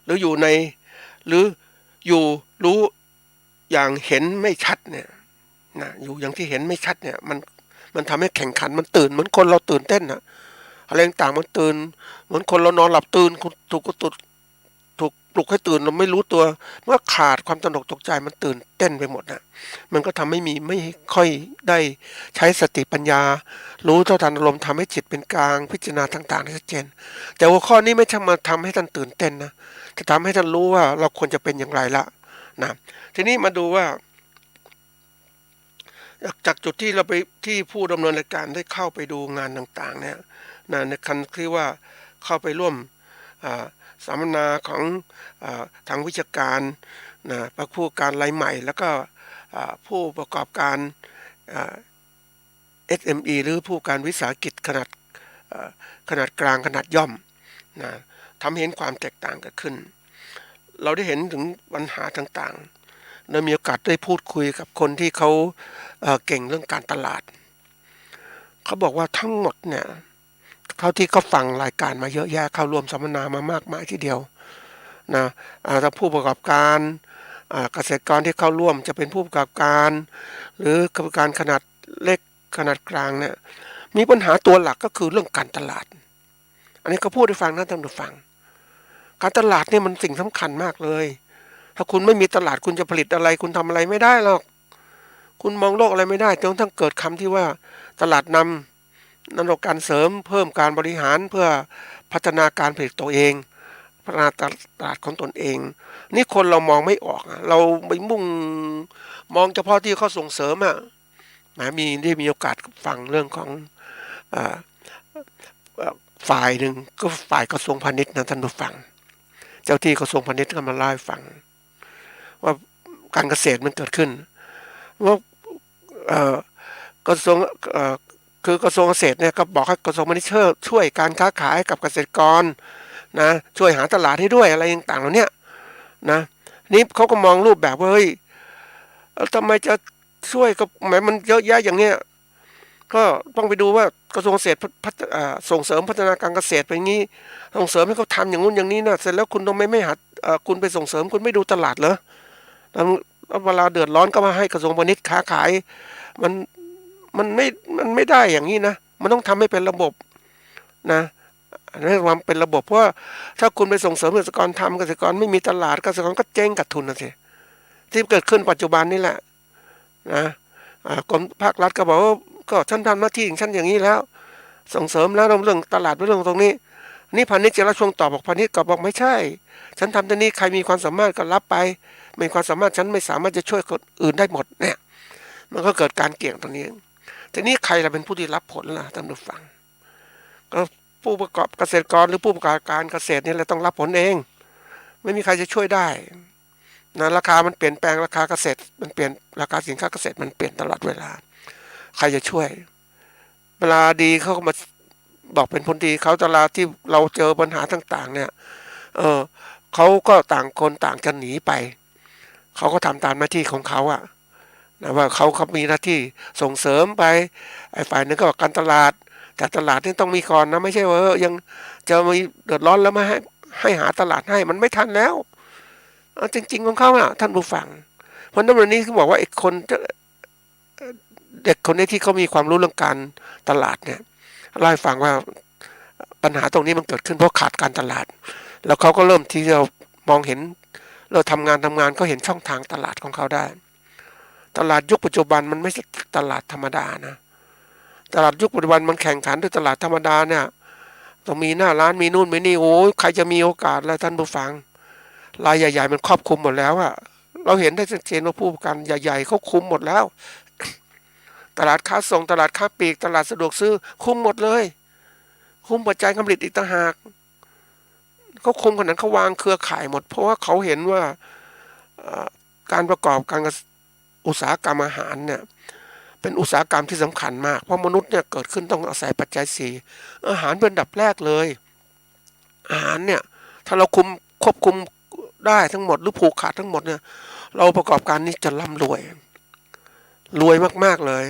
S3: หรืออยู่ในหรืออยู่รู้อย่างเห็นไม่ชัดเนี่ยนะอยู่อย่างที่เห็นไม่ชัดเนี่ยมันทำให้แข่งขันมันตื่นเหมือนคนเราตื่นเต้นนะอะไรต่างมันตื่นเหมือนคนเรานอนหลับตื่นถูกปลุกให้ตื่นเราไม่รู้ตัวเมื่อขาดความตระหนกตกใจมันตื่นเต้นไปหมดนะมันก็ทำให้ไม่ค่อยได้ใช้สติปัญญารู้เท่าทันอารมณ์ทำให้จิตเป็นกลางพิจารณาต่างๆได้ชัดเจนแต่หัวข้อนี้ไม่ใช่มาทำให้ท่านตื่นเต้นนะจะทำให้ท่านรู้ว่าเราควรจะเป็นอย่างไรละนะทีนี้มาดูว่าจากจุดที่เราไปที่ผู้ดำเนินรายการได้เข้าไปดูงานต่างๆเนี่ยนะในคันที่ว่าเข้าไปร่วมสัมมนาของทางวิชาการนะผู้การรายใหม่แล้วก็ผู้ประกอบการ SME หรือผู้การวิสาหกิจขนาดกลางขนาดย่อมนะทำเห็นความแตกต่างกันขึ้น เราได้เห็นถึงปัญหาต่างๆได้มีโอกาสได้พูดคุยกับคนที่เขาเก่งเรื่องการตลาดเขาบอกว่าทั้งหมดเนี่ยเขาที่เขาฟังรายการมาเยอะแยะเข้าร่วมสัมมนามามากมายทีเดียวนะถ้าผู้ประกอบการเกษตรกรที่เข้าร่วมจะเป็นผู้ประกอบการหรือกิจการขนาดเล็กขนาดกลางเนี่ยมีปัญหาตัวหลักก็คือเรื่องการตลาดอันนี้เขาพูดให้ฟังนะท่านผู้ฟังการตลาดเนี่ยมันสิ่งสำคัญมากเลยถ้าคุณไม่มีตลาดคุณจะผลิตอะไรคุณทำอะไรไม่ได้หรอกคุณมองโลกอะไรไม่ได้จนทั้งเกิดคำที่ว่าตลาดนำนำการเสริมเพิ่มการบริหารเพื่อพัฒนาการผลิตตัวเองพัฒนาตลาดของตนเองนี่คนเรามองไม่ออกเราไปมุ่งมองเฉพาะที่เขาส่งเสริมได้มีโอกาสฟังเรื่องของฝ่ายหนึ่งก็ฝ่ายกระทรวงพาณิชย์นะท่านผู้ฟังเจ้าที่กระทรวงพาณิชย์ก็มาเล่าให้ฟังว่าการเกษตรมันเกิดขึ้นว่ากระทรวงคือกระทรวงเกษตรเนี่ยก็บอกให้กระทรวงพาณิชย์ช่วยการค้าขายกับเกษตรกรนะช่วยหาตลาดให้ด้วยอะไรต่างๆเหล่านี้นะนี่เขาก็มองรูปแบบว่าเฮ้ยทำไมจะช่วยกับแม้มันเยอะแยะอย่างเนี้ยก็ต้องไปดูว่ากระทรวงเกษตรส่งเสริมพัฒนาการเกษตรไปงี้ส่งเสริมให้เขาทำอย่างงู้นอย่างนี้นะเสร็จแล้วคุณทำไมไม่หัดคุณไปส่งเสริมคุณไม่ดูตลาดเหรอแล้วเวลาเดือดร้อนก็มาให้กระทรวงพาณิชย์ค้าขายมันไม่ได้อย่างนี้นะมันต้องทำให้เป็นระบบนะให้ความเป็นระบบเพราะว่าถ้าคุณไปส่งเสริมเกษตรกรทำเกษตรกรไม่มีตลาดเกษตรกรก็เจ๊งขาดทุนนะสิที่เกิดขึ้นปัจจุบันนี่แหละนะกรมภาครัฐก็บอกว่าก็ฉันทำหน้าที่ของฉันอย่างนี้แล้วส่งเสริมแล้วเรื่องตลาดเรื่องตรงนี้นี่พาณิชย์จะรับช่วงต่อบอกพาณิชย์ก็บอกไม่ใช่ฉันทำตรงนี้ใครมีความสามารถก็รับไปไม่มีความสามารถฉันไม่สามารถจะช่วยคนอื่นได้หมดเนี่ยมันก็เกิดการเกี่ยงตรงนี้ทีนี้ใครจะเป็นผู้ที่รับผลล่ะท่านผู้ฟังก็ผู้ประกอบเกษตรกรหรือผู้ประกอบการเกษตรนี่แหละต้องรับผลเองไม่มีใครจะช่วยได้นะราคามันเปลี่ยนแปลงราคาเกษตรมันเปลี่ยนราคาสินค้าเกษตรมันเปลี่ยนตลอดเวลาใครจะช่วยเวลาดีเขาก็มาบอกเป็นผลดีเขาตลาดที่เราเจอปัญหาต่างๆเนี่ยเขาก็ต่างคนต่างจะหนีไปเขาก็ทำตามหน้าที่ของเขาอะนะว่าเขามีหน้าที่ส่งเสริมไปไอ้ฝ่ายนึงก็บอกการตลาดแต่ตลาดนี่ต้องมีก่อนนะไม่ใช่ว่ายังจะมีเดือดร้อนแล้วมาให้หาตลาดให้มันไม่ทันแล้วจริงๆของเขาอะท่านผู้ฟังเพราะนั้นวันนี้เขาบอกว่าไอ้คนเด็กคนนี้ที่เขามีความรู้เรื่องการตลาดเนี่ยเล่าให้ฟังว่าปัญหาตรงนี้มันเกิดขึ้นเพราะขาดการตลาดแล้วเขาก็เริ่มที่จะมองเห็นเราทำงานก็เห็นช่องทางตลาดของเขาได้ตลาดยุคปัจจุบันมันไม่ใช่ตลาดธรรมดานะตลาดยุคปัจจุบันมันแข่งขันด้วยตลาดธรรมดาเนี่ยต้องมีหน้าร้านมีนู่นมีนี่โอ้ยใครจะมีโอกาสแล้วท่านผู้ฟังรายใหญ่ๆมันครอบคลุมหมดแล้วอะเราเห็นได้ชัดเจนว่าผู้ประกันใหญ่ๆเขาคุมหมดแล้วตลาดค้าส่งตลาดค้าปลีกตลาดสะดวกซื้อคุมหมดเลยคุมปัจจัยการผลิตอีกต่างหากเขาคุมขนาดเขาวางเครือข่ายหมดเพราะว่าเขาเห็นว่าการประกอบการอุตสาหกรรมอาหารเนี่ยเป็นอุตสาหกรรมที่สำคัญมากเพราะมนุษย์เนี่ยเกิดขึ้นต้องอาศัยปัจจัยสี่อาหารเป็นอันดับแรกเลยอาหารเนี่ยถ้าเราควบคุมได้ทั้งหมดหรือผูกขาดทั้งหมดเนี่ยเราประกอบการนี้จะร่ำรวยมากๆเลย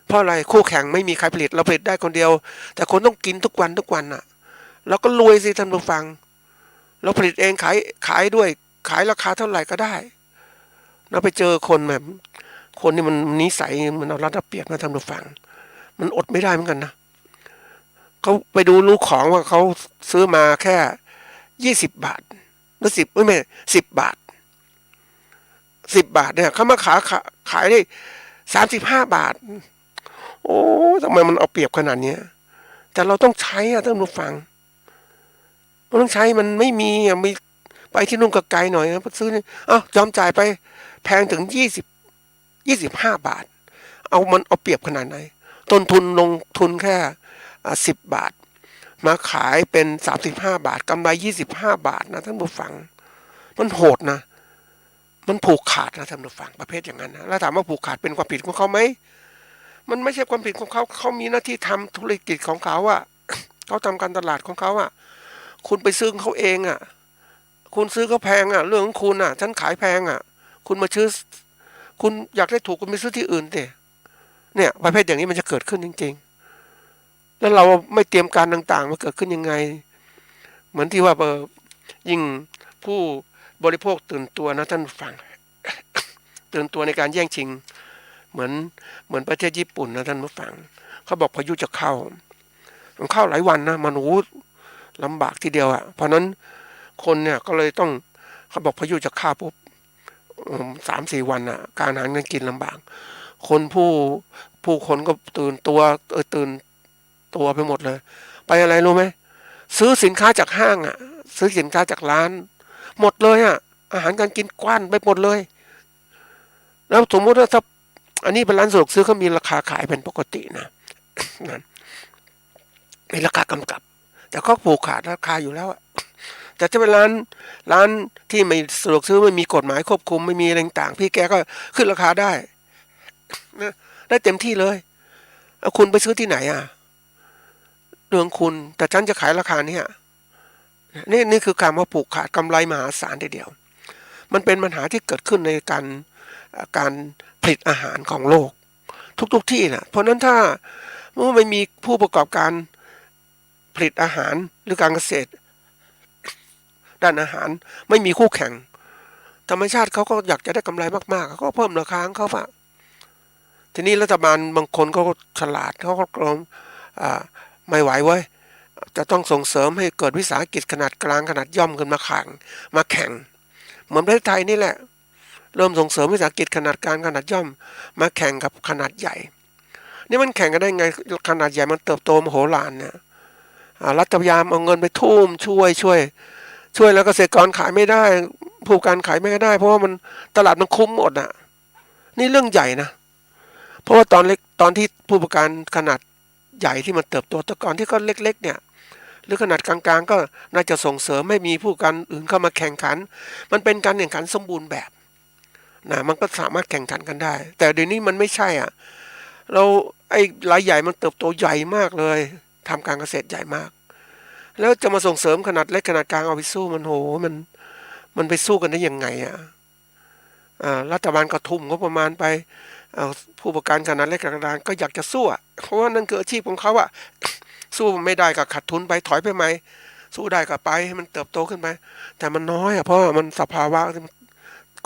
S3: เพราะอะไรคู่แข่งไม่มีใครผลิตเราผลิตได้คนเดียวแต่คนต้องกินทุกวันอ่ะเราก็รวยสิท่านผู้ฟังเราผลิตเองขายด้วยขายราคาเท่าไหร่ก็ได้เราไปเจอคนแบบคนนี่มันนิสัยมันเอารัดเอาเปรียบนะท่านผู้ฟังมันอดไม่ได้เหมือนกันนะเขาไปดูลูกของว่าเขาซื้อมาแค่20 บาทหรือไม่10 บาท10 บาทเนี่ยเขามาขายได้35 บาทโอ้ทำไมมันเอาเปรียบขนาดนี้แต่เราต้องใช้อะท่านผู้ฟังเราต้องใช้มันไม่มีอะมีไปที่นู่นก็ไกลหน่อยนะซื้อยอมจ่ายไปแพงถึง25 บาทเอาเปรียบขนาดไหนต้นทุนลงทุนแค่10 บาทมาขายเป็น35 บาทกำไร25 บาทนะท่านผู้ฟังมันโหดนะมันผูกขาดนะท่านผู้ฟังประเภทอย่างนั้นนะแล้วถามว่าผูกขาดเป็นความผิดของเขาไหมมันไม่ใช่ความผิดของเขาเขามีหน้าที่ทำธุรกิจของเขาอะเขาทำการตลาดของเขาอะคุณไปซื้อเขาเองอะ คุณซื้อก็แพงเรื่องของคุณฉันขายแพงคุณมาซื้อคุณอยากได้ถูกคุณไปซื้อที่อื่นสิเนี่ยประเภทอย่างนี้มันจะเกิดขึ้นจริงๆแล้วเราไม่เตรียมการต่างๆมาเกิดขึ้นยังไงเหมือนที่ว่ายิ่งผู้บริโภคตื่นตัวนะท่านฟัง ตื่นตัวในการแย่งชิงเหมือนประเทศญี่ปุ่นนะท่านผู้ฟังเขาบอกพายุจะเข้ามันเข้าหลายวันนะมันลำบากทีเดียวเพราะนั้นคนเนี่ยก็เลยต้องเขาบอกพายุจะเข้าปุ๊บ3-4 วันการหาเงินกินลำบากคนผู้คนก็ตื่นตัวไปหมดเลยไปอะไรรู้ไหมซื้อสินค้าจากห้างซื้อสินค้าจากร้านหมดเลยอาหารการกินกว้านไปหมดเลยแล้วสมมติว่าถ้าอันนี้เป็นร้านสะดวกซื้อเขามีราคาขายเป็นปกตินะนั่นในราคากำกับแต่เขาผูกขาดราคาอยู่แล้วแต่ถ้าเป็นร้านที่ไม่สะดวกซื้อไม่มีกฎหมายควบคุมไม่มีอะไรต่างพี่แกก็ขึ้นราคาได้นะได้เต็มที่เลยแล้วคุณไปซื้อที่ไหนเรื่องคุณแต่ฉันจะขายราคานี้นี่คือการว่าผูกขาดกำไรมหาศาลทีเดียวมันเป็นปัญหาที่เกิดขึ้นในการผลิตอาหารของโลกทุกที่นะเพราะนั้นถ้าเมื่อไม่มีผู้ประกอบการผลิตอาหารหรือการเกษตรด้านอาหารไม่มีคู่แข่งธรรมชาติเขาก็อยากจะได้กำไรมากๆเขาเพิ่มราคาของเขาทีนี้รัฐบาลบางคนก็ฉลาดเขาก็ไม่ไหวเว้ยจะต้องส่งเสริมให้เกิดวิสาหกิจขนาดกลางขนาดย่อมขึ้นมาแข่งเหมือนประเทศไทยนี่แหละเริ่มส่งเสริมวิสาหกิจขนาดกลางขนาดย่อมมาแข่งกับขนาดใหญ่นี่มันแข่งกันได้ไงขนาดใหญ่มันเติบโตมโหฬารเนี่ยรัฐพยายามเอาเงินไปทุ่มช่วยแล้วเกษตรกรขายไม่ได้ผู้การขายไม่ได้เพราะว่ามันตลาดมันคุ้มหมดนี่เรื่องใหญ่นะเพราะว่าตอนที่ผู้ประกอบการขนาดใหญ่ที่มันเติบโตแต่ก่อนที่เขาเล็กๆเนี่ยหรือขนาดกลางๆก็น่าจะส่งเสริมไม่มีผู้ประกอบการอื่นเข้ามาแข่งขันมันเป็นการแข่งขันสมบูรณ์แบบมันก็สามารถแข่งขันกันได้แต่เดี๋ยวนี้มันไม่ใช่ไอ้รายใหญ่มันเติบโตใหญ่มากเลยทำการเกษตรใหญ่มากแล้วจะมาส่งเสริมขนาดเล็กขนาดกลางเอาไปสู้มันไปสู้กันได้ยังไงรัฐบาลก็ทุ่มงบประมาณไปผู้ประกอบการขนาดเล็กขนาดกลางก็อยากจะสู้เพราะว่านั่นคืออาชีพของเขาสู้ไม่ได้ก็ขาดทุนไปถอยไปไหมสู้ได้ก็ไปให้มันเติบโตขึ้นไปแต่มันน้อยเพราะมันสภาวะ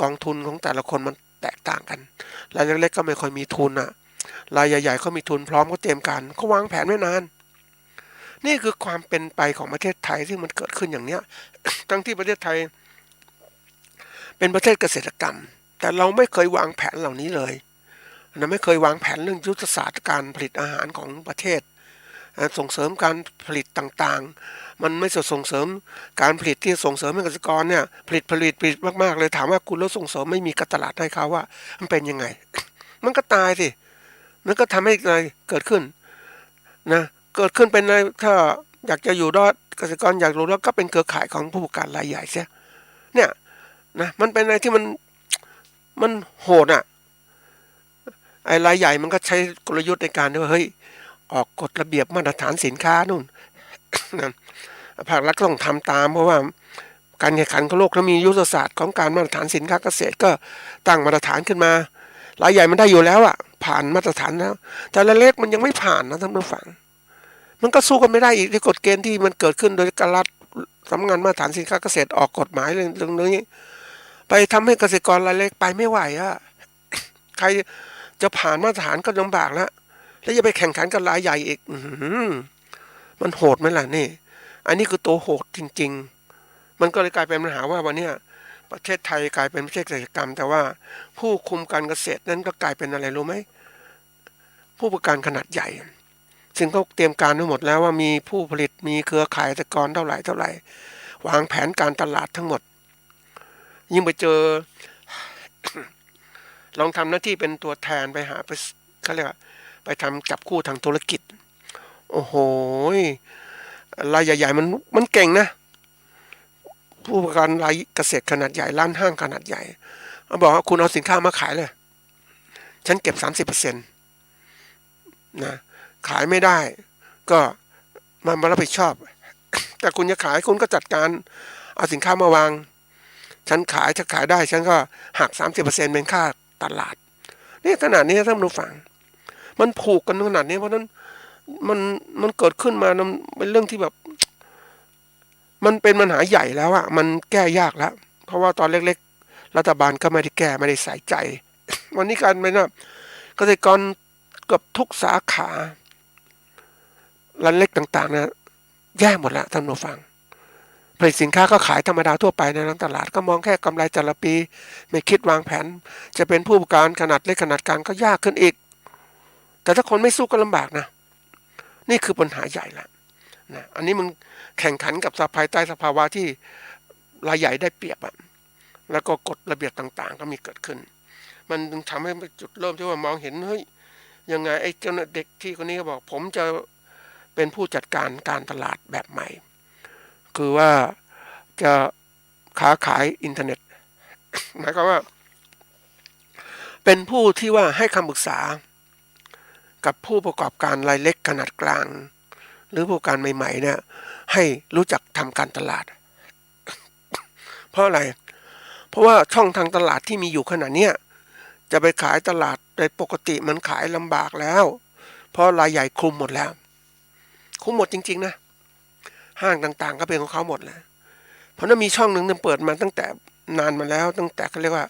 S3: กองทุนของแต่ละคนมันแตกต่างกันรายเล็กๆก็ไม่ค่อยมีทุนรายใหญ่ๆเขามีทุนพร้อมก็เตรียมการเขาวางแผนไว้นานนี่คือความเป็นไปของประเทศไทยที่มันเกิดขึ้นอย่างเนี้ยทั้งที่ประเทศไทยเป็นประเทศเกษตรกรรมแต่เราไม่เคยวางแผนเหล่านี้เลยไม่เคยวางแผนเรื่องยุทธศาสตร์การผลิตอาหารของประเทศส่งเสริมการผลิตต่างๆมันไม่ส่งเสริมการผลิตที่ส่งเสริมให้เกษตรกรเนี่ยผลิตมากๆเลยถามว่าคุณแล้วส่งเสริมไม่มีตลาดให้เขามันเป็นยังไงมันก็ตายสิมันก็ทำให้อะไรเกิดขึ้นเกิดขึ้นเป็นอะไรถ้าอยากจะอยู่รอดเกษตรกรอยากรู้แล้วก็เป็นเครือข่ายของผู้ประกอบการรายใหญ่เสียเนี่ยมันเป็นอะไรที่มันโหดไอ้รายใหญ่มันก็ใช้กลยุทธ์ในการที่ว่าเฮ้ยออกกฎระเบียบมาตรฐานสินค้านู่นภาครัฐต้องทำตามเพราะว่าการแข่งขันของโลกแล้วมียุทธศาสตร์ของการมาตรฐานสินค้าเกษตรก็ตั้งมาตรฐานขึ้นมารายใหญ่มันได้อยู่แล้วผ่านมาตรฐานแล้วแต่รายเล็กมันยังไม่ผ่านนะท่านผู้ฟังมันก็สู้กันไม่ได้อีกในกฎเกณฑ์ที่มันเกิดขึ้นโดยการรัฐสำนักงานมาตรฐานสินค้าเกษตรออกกฎหมายเรื่องนี้ไปทำให้เกษตรกรรายเล็กไปไม่ไหวใครจะผ่านมาตรฐานก็ลำบากแล้วจะไปแข่งขันกับรายใหญ่อีกมันโหดไหมล่ะนี่อันนี้คือตัวโหดจริงๆมันก็เลยกลายเป็นปัญหาว่าวันนี้ประเทศไทยกลายเป็นประเทศเกษตรกรรมแต่ว่าผู้คุมการเกษตรนั้นก็กลายเป็นอะไรรู้ไหมผู้ประกอบการขนาดใหญ่ซึ่งเขาเตรียมการไว้หมดแล้วว่ามีผู้ผลิตมีเครือข่ายเกษตรกรเท่าไหร่วางแผนการตลาดทั้งหมดยิ่งไปเจอ ลองทำหน้าที่เป็นตัวแทนไปหาไปเขาเรียกว่าไปทำจับคู่ทางธุรกิจโอ้โหรายใหญ่ๆมันเก่งนะผู้ประกอบการรายเกษตรขนาดใหญ่ร้านห้างขนาดใหญ่เขาบอกว่าคุณเอาสินค้ามาขายเลยฉันเก็บ 30% ขายไม่ได้ก็มารับผิดชอบแต่คุณจะขายคุณก็จัดการเอาสินค้ามาวาง ฉันขายได้ฉันก็หัก 30% เป็นค่าตลาดนี่ขนาดนี้ท่านผู้ฟังมันผูกกันขนาดนี้เพราะนั้นมันเกิดขึ้นมาเป็นเรื่องที่แบบมันเป็นปัญหาใหญ่แล้วอะมันแก้ยากแล้วเพราะว่าตอนเล็กๆรัฐบาลก็ไม่ได้แก้ไม่ได้ใส่ใจวันนี้การเป็นว่าเกษตรกรเกือบทุกสาขาร้านเล็กต่างๆเนี่ยแย่หมดแล้วท่านผู้ฟังผลิตสินค้าก็ขายธรรมดาทั่วไปในตลาดก็มองแค่กำไรแต่ละปีไม่คิดวางแผนจะเป็นผู้ประกอบการขนาดเล็กขนาดกลางก็ยากขึ้นอีกแต่ถ้าคนไม่สู้ก็ลำบากนะนี่คือปัญหาใหญ่แล้วนะอันนี้มันแข่งขันกับภายใต้สภาวะที่รายใหญ่ได้เปรียบอะแล้วก็กฎระเบียบต่างๆก็มีเกิดขึ้นมันทำให้จุดเริ่มที่ว่ามองเห็นเฮ้ยยังไงไอ้เจ้าเด็กที่คนนี้ก็บอกผมจะเป็นผู้จัดการการตลาดแบบใหม่คือว่าจะค้าขายอินเทอร์เน็ตหมายความว่าเป็นผู้ที่ว่าให้คำปรึกษากับผู้ประกอบการรายเล็กขนาดกลางหรือผู้ประกอบการใหม่ๆเนี่ยให้รู้จักทำการตลาดเพราะอะไรเพราะว่าช่องทางตลาดที่มีอยู่ขนาดเนี้ยจะไปขายตลาดโดยปกติมันขายลำบากแล้วเพราะรายใหญ่คุมหมดแล้วคุมหมดจริงๆนะห้างต่างๆก็เป็นของเขาหมดแล้วเพราะนั้นมีช่องหนึ่งเปิดมาตั้งแต่นานมาแล้วตั้งแต่เขาเรียกว่า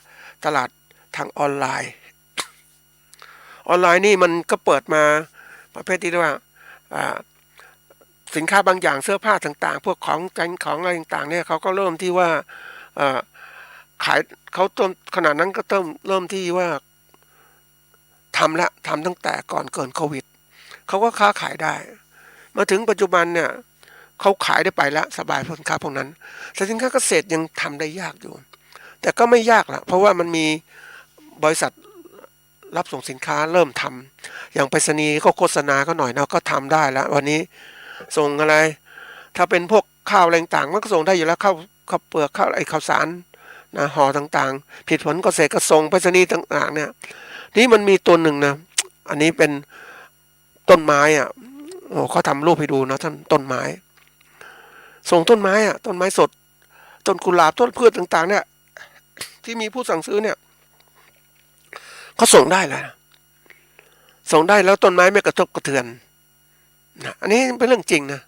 S3: ตลาดทางออนไลน์นี่มันก็เปิดมาประเภทที่เรียกว่าสินค้าบางอย่างเสื้อผ้าต่างๆพวกของอะไรต่างๆเนี่ยเขาก็เริ่มที่ว่าขายเขาต้นขนาดนั้นก็เริ่มที่ว่าทำตั้งแต่ก่อนเกิดโควิดเขาก็ค้าขายได้มาถึงปัจจุบันเนี่ยเขาขายได้ไปแล้วสบายสินค้าพวกนั้นแต่สินค้าเกษตรยังทำได้ยากอยู่แต่ก็ไม่ยากละเพราะว่ามันมีบริษัทรับส่งสินค้าเริ่มทำอย่างไปรษณีย์ก็โฆษณาก็หน่อยนะก็ทำได้แล้ววันนี้ส่งอะไรถ้าเป็นพวกข้าวอะไรต่างมันก็ส่งได้อยู่แล้วข้าวเปลือกข้าวสารนะห่อต่างๆผลิตผลเกษตรก็ส่งไปรษณีย์ต่างๆเนี่ยนี่มันมีตัวหนึ่งนะอันนี้เป็นต้นไม้อ่ะโอ้เขาทำรูปให้ดูนะท่านต้นไม้ส่งต้นไม้อ่ะต้นไม้สดต้นกุหลาบต้นพืชต่างๆเนี่ยที่มีผู้สั่งซื้อเนี่ยเขาส่งได้แล้วส่งได้แล้วต้นไม้ไม่กระทบกระเทือนนะอันนี้เป็นเรื่องจริงนะ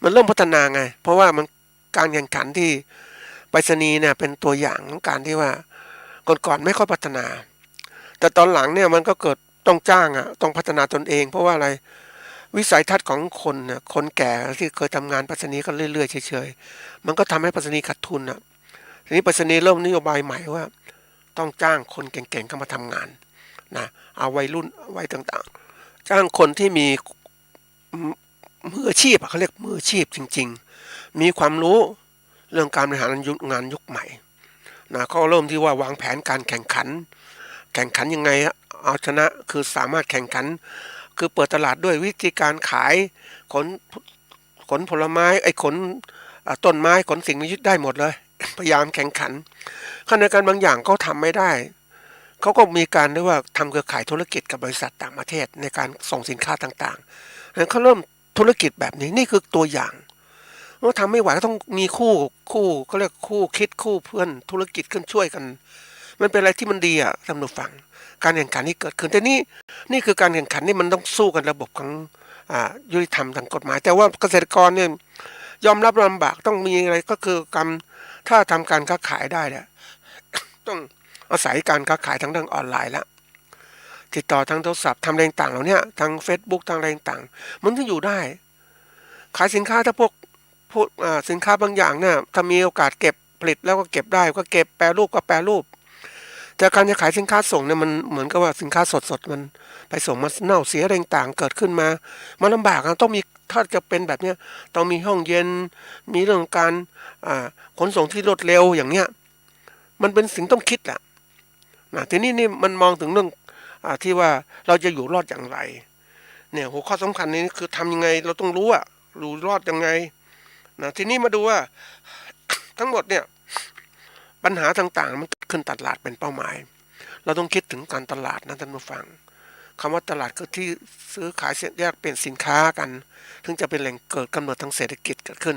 S3: มันเริ่มพัฒนาไงเพราะว่ามันการแข่งขันที่ไปรษณีย์เนี่ยเป็นตัวอย่างของการที่ว่าก่อนไม่ค่อยพัฒนาแต่ตอนหลังเนี่ยมันก็เกิดต้องจ้างอ่ะต้องพัฒนาตนเองเพราะว่าอะไรวิสัยทัศน์ของคนเนี่ยคนแก่ที่เคยทำงานไปรษณีย์ก็เรื่อยๆเฉยๆมันก็ทำให้ไปรษณีย์ขาดทุนอ่ะทีนี้ไปรษณีย์เริ่มนโยบายใหม่ว่าต้องจ้างคนเก่งๆเข้ามาทำงานนะเอาวัยรุ่นวัยต่างๆจ้างคนที่มีมืออาชีพเขาเรียกมืออาชีพจริงๆมีความรู้เรื่องการบริหารงานยุคใหม่นะเขาเริ่มที่ว่าวางแผนการแข่งขันยังไงเอาชนะคือสามารถแข่งขันคือเปิดตลาดด้วยวิธีการขายขนผลไม้ขนต้นไม้ขนสิ่งมีชีวิตได้หมดเลยพยายามแข่งขันขณะการบางอย่างเขาทำไม่ได้เขาก็มีการเรียกว่าทำเครือข่ายธุรกิจกับบริษัทต่างประเทศในการส่งสินค้าต่างๆนั้นเขาเริ่มธุรกิจแบบนี้นี่คือตัวอย่างว่าทำไม่ไหวก็ต้องมีคู่เขาเรียกคู่คิดคู่เพื่อนธุรกิจขึ้นช่วยกันมันเป็นอะไรที่มันดีอ่ะท่านผู้ฟังการแข่งขันที่เกิดขึ้นแต่นี่คือการแข่งขันนี่มันต้องสู้กันระบบของยุติธรรมทางกฎหมายแต่ว่าเกษตรกรเนี่ยยอมรับลำบากต้องมีอะไรก็คือถ้าทำการค้าขายได้เนี่ยต้องอาศัยการค้าขายทั้งทางออนไลน์แล้วติดต่อทางโทรศัพท์ทำอะไรต่างๆเหล่านี้ทาง Facebook ทางอะไรต่างๆมันถึงอยู่ได้ขายสินค้าถ้าพวกสินค้าบางอย่างเนี่ยถ้ามีโอกาสเก็บผลิตแล้วก็เก็บได้ก็เก็บแปรรูปก็แปรรูปแต่การจะขายสินค้าส่งเนี่ยมันเหมือนกับว่าสินค้าสดๆมันไปส่งมาเน่าเสียอะไรต่างๆเกิดขึ้นมามันลำบากต้องมีถ้าจะเป็นแบบนี้ต้องมีห้องเย็นมีเรื่องการขนส่งที่รวดเร็วอย่างเนี้ยมันเป็นสิ่งต้องคิดแหละนะทีนี้นี่มันมองถึงเรื่องที่ว่าเราจะอยู่รอดอย่างไรเนี่ยหัวข้อสำคัญนี้คือทำยังไงเราต้องรู้รู้รอดยังไงนะทีนี้มาดูว่าทั้งหมดเนี่ยปัญหาต่างๆมันเกิดขึ้นตลาดเป็นเป้าหมายเราต้องคิดถึงการตลาดนะท่านผู้ฟังคำว่าตลาดก็ที่ซื้อขายแยกเป็นสินค้ากันถึงจะเป็นแหล่งเกิดกำเนิดทางเศรษฐกิจเกิดขึ้น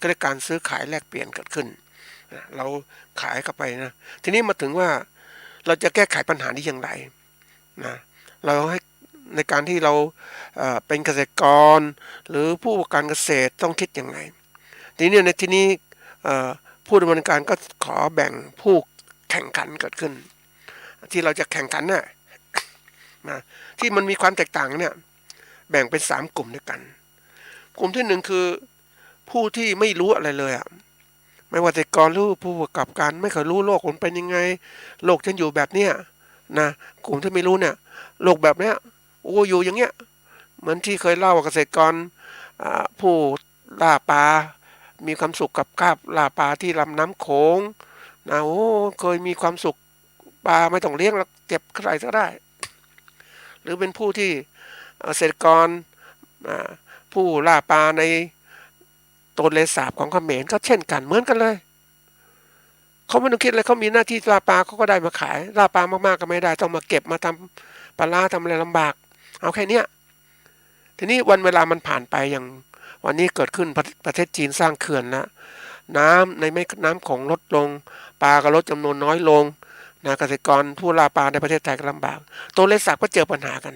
S3: ก็ได้การซื้อขายแลกเปลี่ยนเกิดขึ้น เราขายเข้าไปนะทีนี้มาถึงว่าเราจะแก้ไขปัญหานี้อย่างไรนะเราให้ในการที่เราเป็นเกษตรกรหรือผู้ประกอบการเกษตรต้องคิดอย่างไรทีนี้ในที่นี้ผู้ดำเนินการก็ขอแบ่งผู้แข่งขันเกิดขึ้นที่เราจะแข่งขันน่ะนะที่มันมีความแตกต่างเนี่ยแบ่งเป็น3กลุ่มด้วยกันกลุ่มที่1คือผู้ที่ไม่รู้อะไรเลยอ่ะไม่ว่าเกษตรกรหรือผู้ประกอบการไม่เคยรู้โลกมันเป็นยังไงโลกฉันอยู่แบบเนี้ยนะกลุ่มที่ไม่รู้เนี่ยโลกแบบเนี้ยโอ้อยู่อย่างเงี้ยเหมือนที่เคยเล่าว่าเกษตรกรผู้ล่าปลามีความสุขกับคาบล่าปลาที่ลำน้ำโขงนะโอ้เคยมีความสุขปลาไม่ต้องเลี้ยงแล้วเก็บใครก็ได้หรือเป็นผู้ที่เกษตรกรผู้ล่าปลาในต้นเลสาบของเขมรก็เช่นกันเหมือนกันเลยเขาไม่ต้องคิดอะไรเขามีหน้าที่ล่าปลาเขาก็ได้มาขายล่าปลามากๆก็ไม่ได้ต้องมาเก็บมาทำปลาทำอะไรลำบากเอาแค่เนี้ยทีนี้วันเวลามันผ่านไปอย่างวันนี้เกิดขึ้นประเทศจีนสร้างเขื่อนนะน้ำในแม่น้ำของลดลงปลาก็ลดจำนวนน้อยลงนะเกษตรกรผู้ล่าปลาในประเทศไทยก็ลำบากตัวเลสาบก็เจอปัญหากัน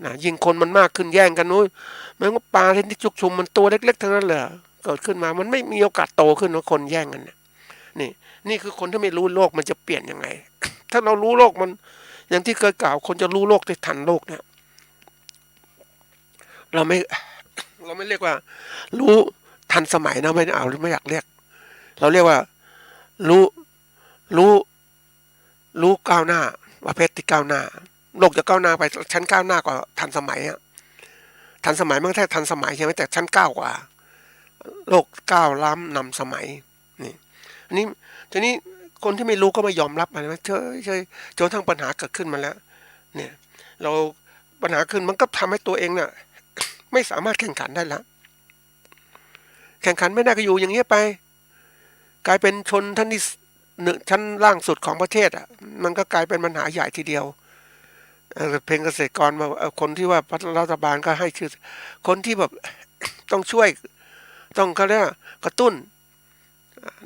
S3: นะยิ่งคนมันมากขึ้นแย่งกันนู้นแม้ว่าปลาที่ชุกชุมมันตัวเล็กๆทั้งนั้นเลยเกิดขึ้นมามันไม่มีโอกาสโตขึ้นว่าคนแย่งกันนี่คือคนที่ไม่รู้โลกมันจะเปลี่ยนยังไง ถ้าเรารู้โลกมันอย่างที่เคยกล่าวคนจะรู้โลกได้ทันโลกเนี่ยเราไม่เรียกว่ารู้ทันสมัยนะไม่อยากเรียกเราเรียกว่ารู้รู้รู้ก้าวหน้าประเภทที่ก้าวหน้าโลกจะก้าวหน้าไปชั้นก้าวหน้ากว่าทันสมัยอ่ะทันสมัยมันแค่ทันสมัยใช่ไหมแต่ชั้นก้าวกว่าโลกก้าวล้ำนำสมัยนี่อันนี้ทีนี้คนที่ไม่รู้ก็ไม่ยอมรับมันเฉยจนทั้งปัญหาเกิดขึ้นมาแล้วเนี่ยเราปัญหาขึ้นมันก็ทำให้ตัวเองเนี่ยไม่สามารถแข่งขันได้แล้วแข่งขันไม่ได้ก็อยู่อย่างเงี้ยไปกลายเป็นชนท่านที่ชั้นล่างสุดของประเทศอ่ะมันก็กลายเป็นปัญหาใหญ่ทีเดียวเพลงเกษตรกรมาคนที่ว่ารัฐบาลก็ให้ชื่อคนที่แบบต้องช่วยต้องเขาเรียกกระตุ้น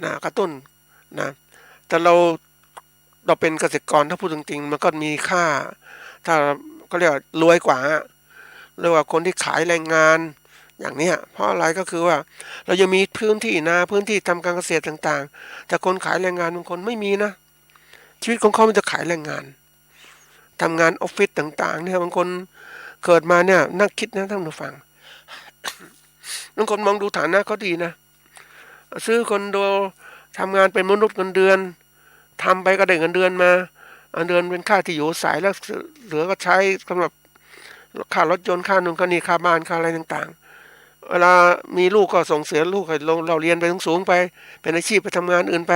S3: นะกระตุ้นนะแต่เราเป็นเกษตรกรถ้าพูดจริงๆมันก็มีค่าถ้าก็เรียกรวยกว่าเรียกว่าคนที่ขายแรงงานอย่างเนี้ยเพราะอะไรก็คือว่าเรายังมีพื้นที่นาพื้นที่ทำการเกษตรต่างๆแต่คนขายแรงงานบางคนไม่มีนะชีวิตของเขามันจะขายแรงงานทำงานออฟฟิศต่างๆเนี่ยบางคนเกิดมาเนี่ยนั่งคิดนะท่านผู้ฟังบางคนมองดูฐานะเขาดีนะซื้อคอนโดทำงานเป็นมนุษย์เงินเดือนทำไปก็ได้เงินเดือนมาเดือนเป็นค่าที่อยู่อาศัยแล้วเหลือก็ใช้สำหรับค่ารถยนต์ค่านู่นค่านี่ค่าบ้านค่าอะไรต่างๆเวลามีลูกก็ส่งเสียลูกให้เราเรียนไปสูงๆไปเป็นอาชีพไปทำงานอื่นไป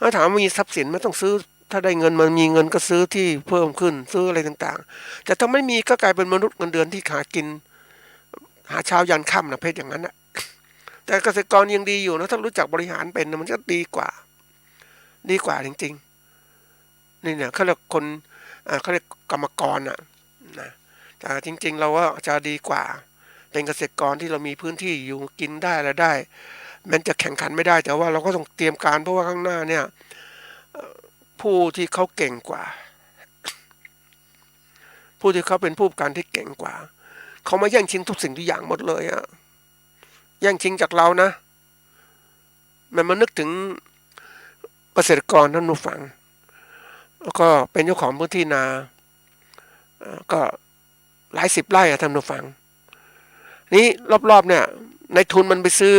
S3: ถ้าถามว่ามีทรัพย์สินไม่ต้องซื้อถ้าได้เงินมันมีเงินก็ซื้อที่เพิ่มขึ้นซื้ออะไรต่างๆแต่ถ้าไม่มีก็กลายเป็นมนุษย์เงินเดือนที่หากินหาเช้ายันค่ำนะเพศอย่างนั้นนะแต่เกษตรกรยังดีอยู่นะถ้ารู้จักบริหารเป็นมันก็ดีกว่าจริงๆนี่เนี่ยเขาเรียกคนเขาเรียกกรรมกรนะแต่จริงๆเราว่าจะดีกว่าเป็นเกษตรกรที่เรามีพื้นที่อยู่กินได้อะไรได้มันจะแข่งขันไม่ได้แต่ว่าเราก็ต้องเตรียมการเพราะว่าข้างหน้าเนี่ยผู้ที่เขาเก่งกว่าผู้ที่เขาเป็นผู้การที่เก่งกว่าเขามาแย่งชิงทุกสิ่งทุกอย่างหมดเลยอะแย่งชิงจากเรานะมันมานึกถึงเกษตรกรท่านผู้ฟังแล้วก็เป็นเจ้าของพื้นที่นาก็หลายสิบไร่อะท่านผู้ฟังนี้รอบๆเนี่ยในทุนมันไปซื้อ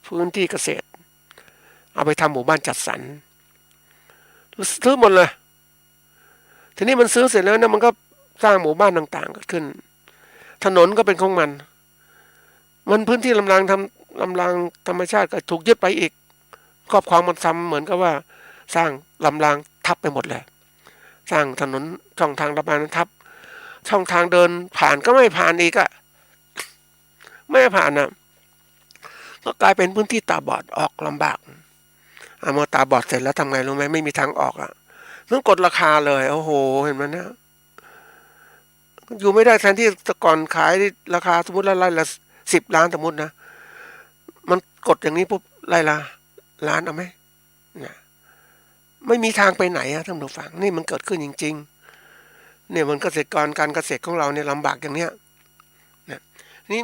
S3: พื้นที่เกษตรเอาไปทำหมู่บ้านจัดสรรซื้อหมดเลยทีนี้มันซื้อเสร็จแล้วนะมันก็สร้างหมู่บ้านต่างๆขึ้นถนนก็เป็นของมันพื้นที่ลำรางธรรมชาติก็ถูกยึดไปอีกครอบครองมันซ้ำเหมือนกับว่าสร้างลำรางทับไปหมดเลยสร้างถนนช่องทางระบายน้ำทับช่องทางเดินผ่านก็ไม่ผ่านอีกอะไม่ผ่านนะก็กลายเป็นพื้นที่ตาบอดออกลำบากเมื่อตาบอดเสร็จแล้วทำไงรู้ไหมไม่มีทางออกอ่ะต้องกดราคาเลยโอ้โหเห็นไหมนะอยู่ไม่ได้แทนที่แต่ก่อนขายราคาสมมติไร่ละ10 ล้านสมมตินะมันกดอย่างนี้ปุ๊บ ไร่ละล้านเอาไหมนะไม่มีทางไปไหนท่านผู้ฟังนี่มันเกิดขึ้นจริงๆเนี่ยมันเกษตรกรการเกษตรของเราเนี่ยลำบากอย่างเนี้ยนะนี่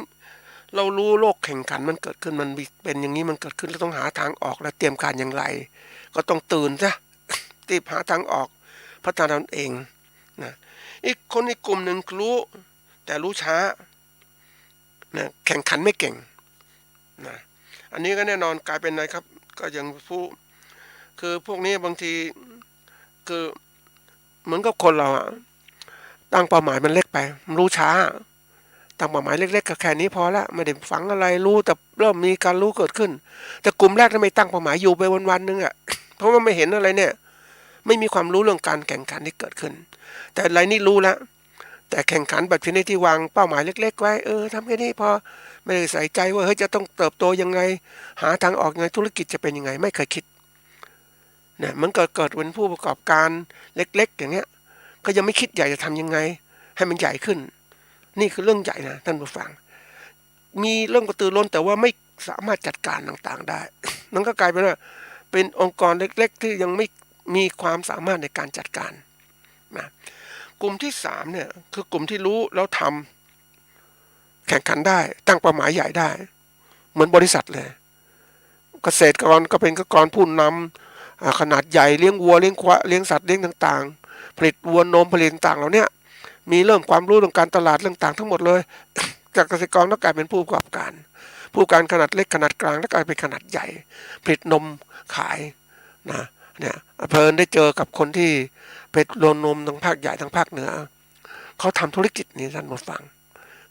S3: เรารู้โลกแข่งขันมันเกิดขึ้นมันเป็นอย่างนี้มันเกิดขึ้นเราต้องหาทางออกและเตรียมการอย่างไรก็ต้องตื่นซะรีบหาทางออกพัฒนาตนเองนะอีกคนอีกกลุ่มหนึ่งรู้แต่รู้ช้านะแข่งขันไม่เก่งนะอันนี้ก็แน่นอนกลายเป็นอะไรครับก็อย่างคือพวกนี้บางทีคือเหมือนกับคนเราอะตั้งเป้าหมายมันเล็กไปมันรู้ช้าตั้งเป้าหมายเล็กๆก็แค่นี้พอละไม่ได้ฝังอะไรรู้แต่เริ่มมีการรู้เกิดขึ้นแต่กลุ่มแรกทำไมตั้งเป้าหมายอยู่ไปวันๆนึงอะเพราะว่าไม่เห็นอะไรเนี่ยไม่มีความรู้เรื่องการแข่งขันที่เกิดขึ้นแต่อะไรนี่รู้แล้วแต่แข่งขันแบบชนิดที่วางเป้าหมายเล็กๆไว้ทำแค่นี้พอไม่ได้ใส่ใจว่าเฮ้ยจะต้องเติบโตยังไงหาทางออกยังไงธุรกิจจะเป็นยังไงไม่เคยคิดเนี่ยมันเกิดเป็นผู้ประกอบการเล็กๆอย่างเงี้ยก็ยังไม่คิดใหญ่จะทำยังไงให้มันใหญ่ขึ้นนี่คือเรื่องใหญ่นะท่านผู้ฟังมีเรื่องกระตือร้นแต่ว่าไม่สามารถจัดการต่างๆได้นั่นก็กลายเป็นว่าเป็นองค์กรเล็กๆที่ยังไม่มีความสามารถในการจัดการนะกลุ่มที่3เนี่ยคือกลุ่มที่รู้แล้วทำแข่งขันได้ตั้งเป้าหมายใหญ่ได้เหมือนบริษัทเลยเกษตรกรก็เป็นเกษตรกรผู้นำขนาดใหญ่เลี้ยงวัวเลี้ยงควายเลี้ยงสัตว์เลี้ยงต่างๆผลิตวัวนมผลิตต่างๆเหล่านี้มีเรื่องความรู้เรื่องการตลาดเรื่องต่างทั้งหมดเลยจากเกษตรกรแล้วกลายเป็นผู้ประกอบการขนาดเล็กขนาดกลางแล้วกลายเป็นขนาดใหญ่ผลิตนมขายนะเนี่ยเพลินได้เจอกับคนที่เป็นโรงนมทางภาคใหญ่ทางภาคเหนือเขาทำธุรกิจนี้ท่านผู้ฟัง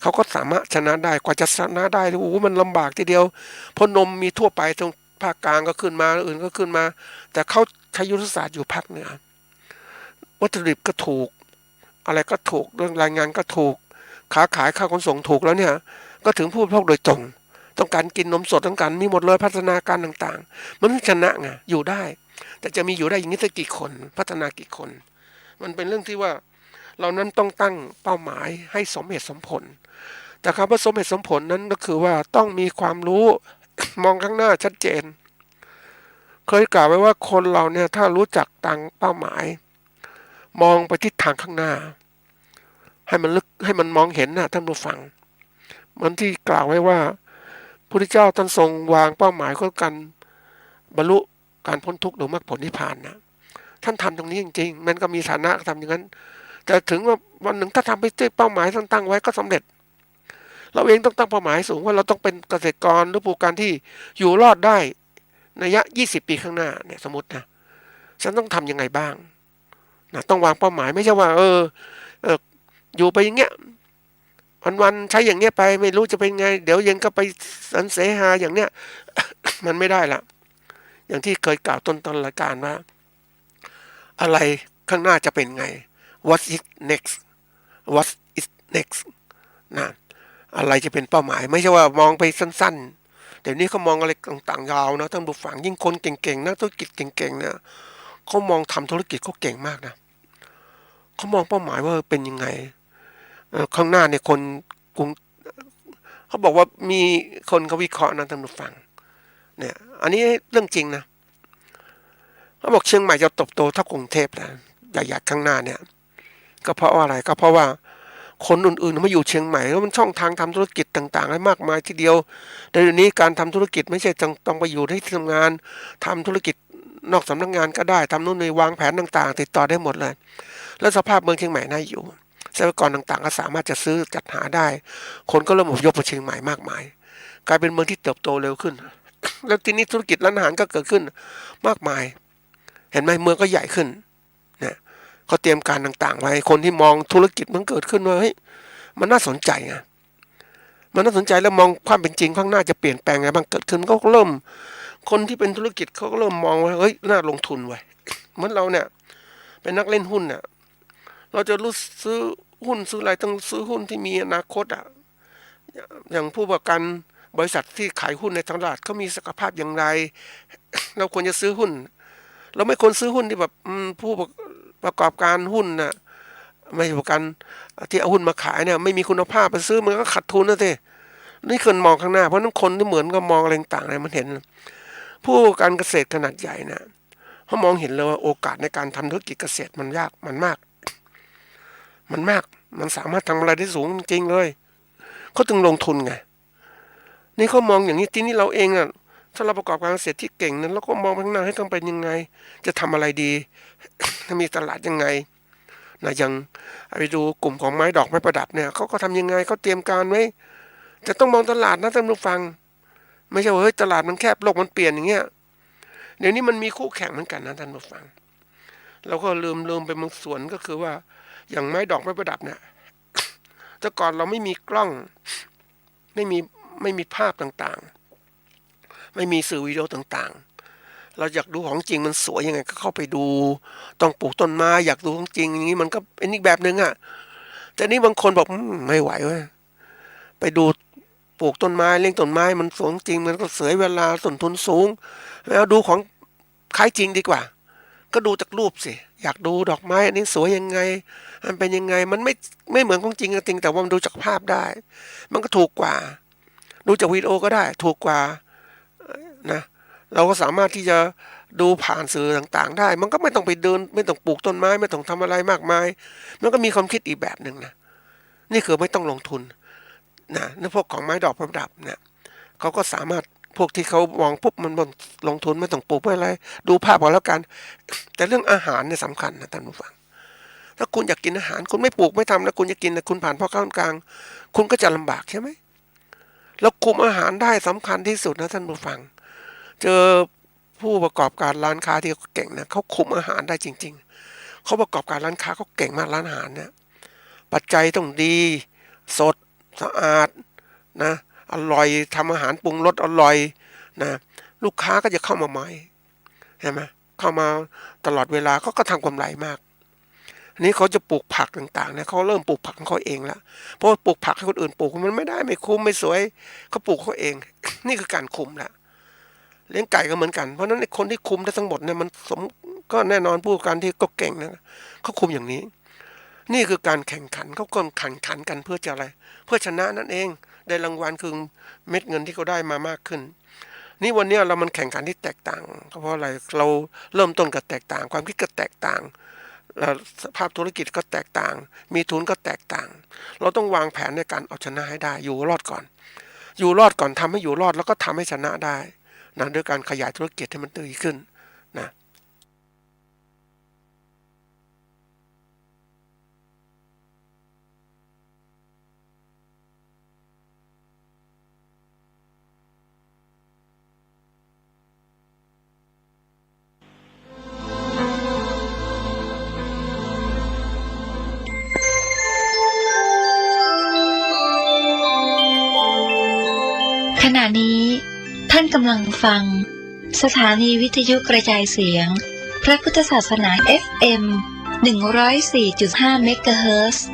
S3: เขาก็สามารถชนะได้กว่าจะชนะได้โอ้โหมันลำบากทีเดียวเพราะนมมีทั่วไปตรงภาคกลางก็ขึ้นมาอื่นก็ขึ้นมาแต่เขาใช้ยุทธศาสตร์อยู่ภาคเหนือวัตถุดิบก็ถูกอะไรก็ถูกเรื่องรายงานก็ถูกค้าขายค่าขนส่งถูกแล้วเนี่ยก็ถึงผู้บริโภคโดยตรงต้องการกินนมสดต้องการมีหมดเลยพัฒนาการต่างๆมันชนะไงอยู่ได้แต่จะมีอยู่ได้อย่างนี้สักกี่คนพัฒนากี่คนมันเป็นเรื่องที่ว่าเรานั้นต้องตั้งเป้าหมายให้สมเหตุสมผลแต่คำว่าสมเหตุสมผลนั้นก็คือว่าต้องมีความรู้ มองข้างหน้าชัดเจนเคยกล่าวไว้ว่าคนเราเนี่ยถ้ารู้จักตั้งเป้าหมายมองไปทิศทางข้างหน้าให้มันลึกให้มันมองเห็นนะท่านผู้ฟังมันที่กล่าวไว้ว่าพระพุทธเจ้าท่านทรงวางเป้าหมายก็การบรรลุการพ้นทุกข์หรือมรรคผลนิพพานนะท่านทำตรงนี้จริงๆมันก็มีฐานะทำอย่างนั้นแต่ถึงว่าวันหนึ่งถ้าทำไปด้วยเป้าหมายท่านตั้งไว้ก็สำเร็จเราเองต้องตั้งเป้าหมายสูงว่าเราต้องเป็นเกษตรกรหรือผู้การที่อยู่รอดได้ในระยะ20 ปีข้างหน้าเนี่ยสมมตินะฉันต้องทำยังไงบ้างนะต้องวางเป้าหมายไม่ใช่ว่าอยู่ไปอย่างเงี้ยวันๆใช้อย่างเงี้ยไปไม่รู้จะเป็นไงเดี๋ยวเย็นก็ไปสันเสหาอย่างเนี้ย มันไม่ได้ละอย่างที่เคยกล่าวต้นรายการว่าอะไรข้างหน้าจะเป็นไง what is next นะอะไรจะเป็นเป้าหมายไม่ใช่ว่ามองไปสั้นๆเดี๋ยวนี้เขามองอะไรต่างๆยาวนะท่านผู้ฟังยิ่งคนเก่งๆนักธุรกิจเก่งๆเนี่ยเขามองทำธุรกิจเขาเก่งมากนะเขามองเป้าหมายว่าเป็นยังไงข้างหน้าเนี่ยคนกรุงเขาบอกว่ามีคนเขาวิเคราะห์นะท่านผู้ฟังเนี่ยอันนี้เรื่องจริงนะเขาบอกเชียงใหม่จะเติบโตเท่ากรุงเทพนะใหญ่ๆข้างหน้าเนี่ยก็เพราะอะไรก็เพราะว่าคนอื่นๆมาอยู่เชียงใหม่แล้วมันช่องทางทำธุรกิจต่างๆให้มากมายทีเดียวแต่เดี๋ยวนี้การทำธุรกิจไม่ใช่ต้องไปอยู่ที่ทำงานทำธุรกิจนอกสำนักงานก็ได้ทำนู่นนี่วางแผนต่างๆติดต่อได้หมดเลยแล้วสภาพเมืองเชียงใหม่น่าอยู่ทรัพยากรต่างๆก็สามารถจะซื้อจัดหาได้คนก็เริ่มอพยพมาเชียงใหม่มากมายกลายเป็นเมืองที่เติบโตเร็วขึ้น แล้วทีนี้ธุรกิจร้านอาหารก็เกิดขึ้นมากมายเห็นไหมเมืองก็ใหญ่ขึ้นนะเขาเตรียมการต่างๆไว้คนที่มองธุรกิจมันเกิดขึ้นว่าเฮ้ยมันน่าสนใจไงมันน่าสนใจแล้วมองความเป็นจริงข้างหน้าจะเปลี่ยนแปลงไงบ้างเกิดขึ้นก็เริ่มคนที่เป็นธุรกิจเขาก็เริ่มมองว่าเฮ้ยน่าลงทุนไว้เหมือนเราเนี่ยเป็นนักเล่นหุ้นเนี่ยเราจะรู้ซื้อหุ้นซื้ออะไรต้องซื้อหุ้นที่มีอนาคตอ่ะอย่างผู้ประกันบริษัทที่ขายหุ้นในตลาดเขามีศักยภาพอย่างไรเราควรจะซื้อหุ้นเราไม่ควรซื้อหุ้นที่แบบผู้ประกอบการหุ้นน่ะไม่ประกันที่เอาหุ้นมาขายเนี่ยไม่มีคุณภาพไปซื้อมันก็ขาดทุนนะสินี่คนมองข้างหน้าเพราะนั้นคนที่เหมือนก็มองอะไรต่างๆเนี่ยมันเห็น ผู้การเกษตรขนาดใหญ่นะเขามองเห็นเลยว่าโอกาสในการทำธุรกิจเกษตรมันยากมันมากมันสามารถทำอะไรได้สูงจริงเลยเขาถึงลงทุนไงนี่เขามองอย่างนี้ที่นี่เราเองน่ะถ้าเราประกอบการเกษตรที่เก่งนั้นเราก็มองไปข้างหน้าให้ต้องเป็นยังไงจะทำอะไรดี จะมีตลาดยังไงนะยังไปดูกลุ่มของไม้ดอกไม้ประดับเนี่ยเขาก็ทำยังไงเขาเตรียมการไว้จะต้องมองตลาดนะท่านผู้ฟังไม่ใช่ว่าเฮ้ยตลาดมันแคบโลกมันเปลี่ยนอย่างเงี้ยเดี๋ยวนี้มันมีคู่แข่งเหมือนกันนะท่านผู้ฟังเราก็ลืมไปบางส่วนก็คือว่าอย่างไม้ดอกไม้ประดับเนี่ยแต่ก่อนเราไม่มีกล้องไม่มีภาพต่างๆไม่มีสื่อวิดีโอต่างๆเราอยากดูของจริงมันสวยยังไงก็เข้าไปดูต้องปลูกต้นไม้อยากดูของจริงอย่างนี้มันก็เป็นอีกแบบนึงอ่ะแต่นี่บางคนบอกไม่ไหวเว้ยไปดูปลูกต้นไม้เลี้ยงต้นไม้มันสวยจริงมันก็เสียเวลาต้นทุนสูงแล้วดูของขายจริงดีกว่าก็ดูจากรูปสิอยากดูดอกไม้อันนี้สวยยังไงมันเป็นยังไงมันไม่เหมือนของจริงจริงแต่ว่ามันดูจากภาพได้มันก็ถูกกว่าดูจากวิดีโอก็ได้ถูกกว่านะเราก็สามารถที่จะดูผ่านสื่อต่างๆได้มันก็ไม่ต้องไปเดินไม่ต้องปลูกต้นไม้ไม่ต้องทำอะไรมากมายมันก็มีความคิดอีกแบบหนึ่งนะนี่คือไม่ต้องลงทุนนะในพวกของไม้ดอกประดับเนี่ยเขาก็สามารถพวกที่เขามองปุ๊บมันลงทุนไม่ต้องปลูกไม่อะไรดูภาพพอแล้วกันแต่เรื่องอาหารเนี่ยสำคัญนะท่านผู้ฟังถ้าคุณอยากกินอาหารคุณไม่ปลูกไม่ทำแล้วคุณจะกินแต่คุณผ่านพ่อค้ากลางคุณก็จะลำบากใช่ไหมแล้วคุมอาหารได้สำคัญที่สุดนะท่านผู้ฟังเจอผู้ประกอบการร้านค้าที่เขาเก่งนะเขาคุมอาหารได้จริงๆเขาประกอบการร้านค้าเขาเก่งมากร้านอาหารเนี่ยปัจจัยต้องดีสดสะอาดนะอร่อยทำอาหารปรุงรสอร่อยนะลูกค้าก็จะเข้ามาใหม่เห็นไหมเข้ามาตลอดเวลาก็ทำกำไรมากอันนี้เขาจะปลูกผักต่างๆเนี่ยเขาเริ่มปลูกผักของเขาเองแล้วเพราะปลูกผักให้คนอื่นปลูกมันไม่ได้ไม่คุ้มไม่สวยเขาปลูกเขาเอง นี่คือการคุมแล้วเลี้ยงไก่ก็เหมือนกันเพราะฉะนั้นคนที่คุมได้ทั้งหมดเนี่ยมันก็แน่นอนผู้การที่ก็เก่งนะเขาคุมอย่างนี้นี่คือการแข่งขันเขาก็แข่งขันกันเพื่อจะอะไรเพื่อชนะนั่นเองได้รางวัลคือเม็ดเงินที่เขาได้มามากขึ้นนี่วันนี้เรามันแข่งขันที่แตกต่างเพราะอะไรเราเริ่มต้นก็แตกต่างความคิดก็แตกต่างสภาพธุรกิจก็แตกต่างมีทุนก็แตกต่างเราต้องวางแผนในการเอาชนะให้ได้อยู่รอดก่อนทำให้อยู่รอดแล้วก็ทำให้ชนะได้นะด้วยการขยายธุรกิจให้มันดีขึ้นนะ
S4: ขณะนี้ท่านกำลังฟังสถานีวิทยุกระจายเสียงพระพุทธศาสนา FM 104.5 เมกะเฮิรตซ์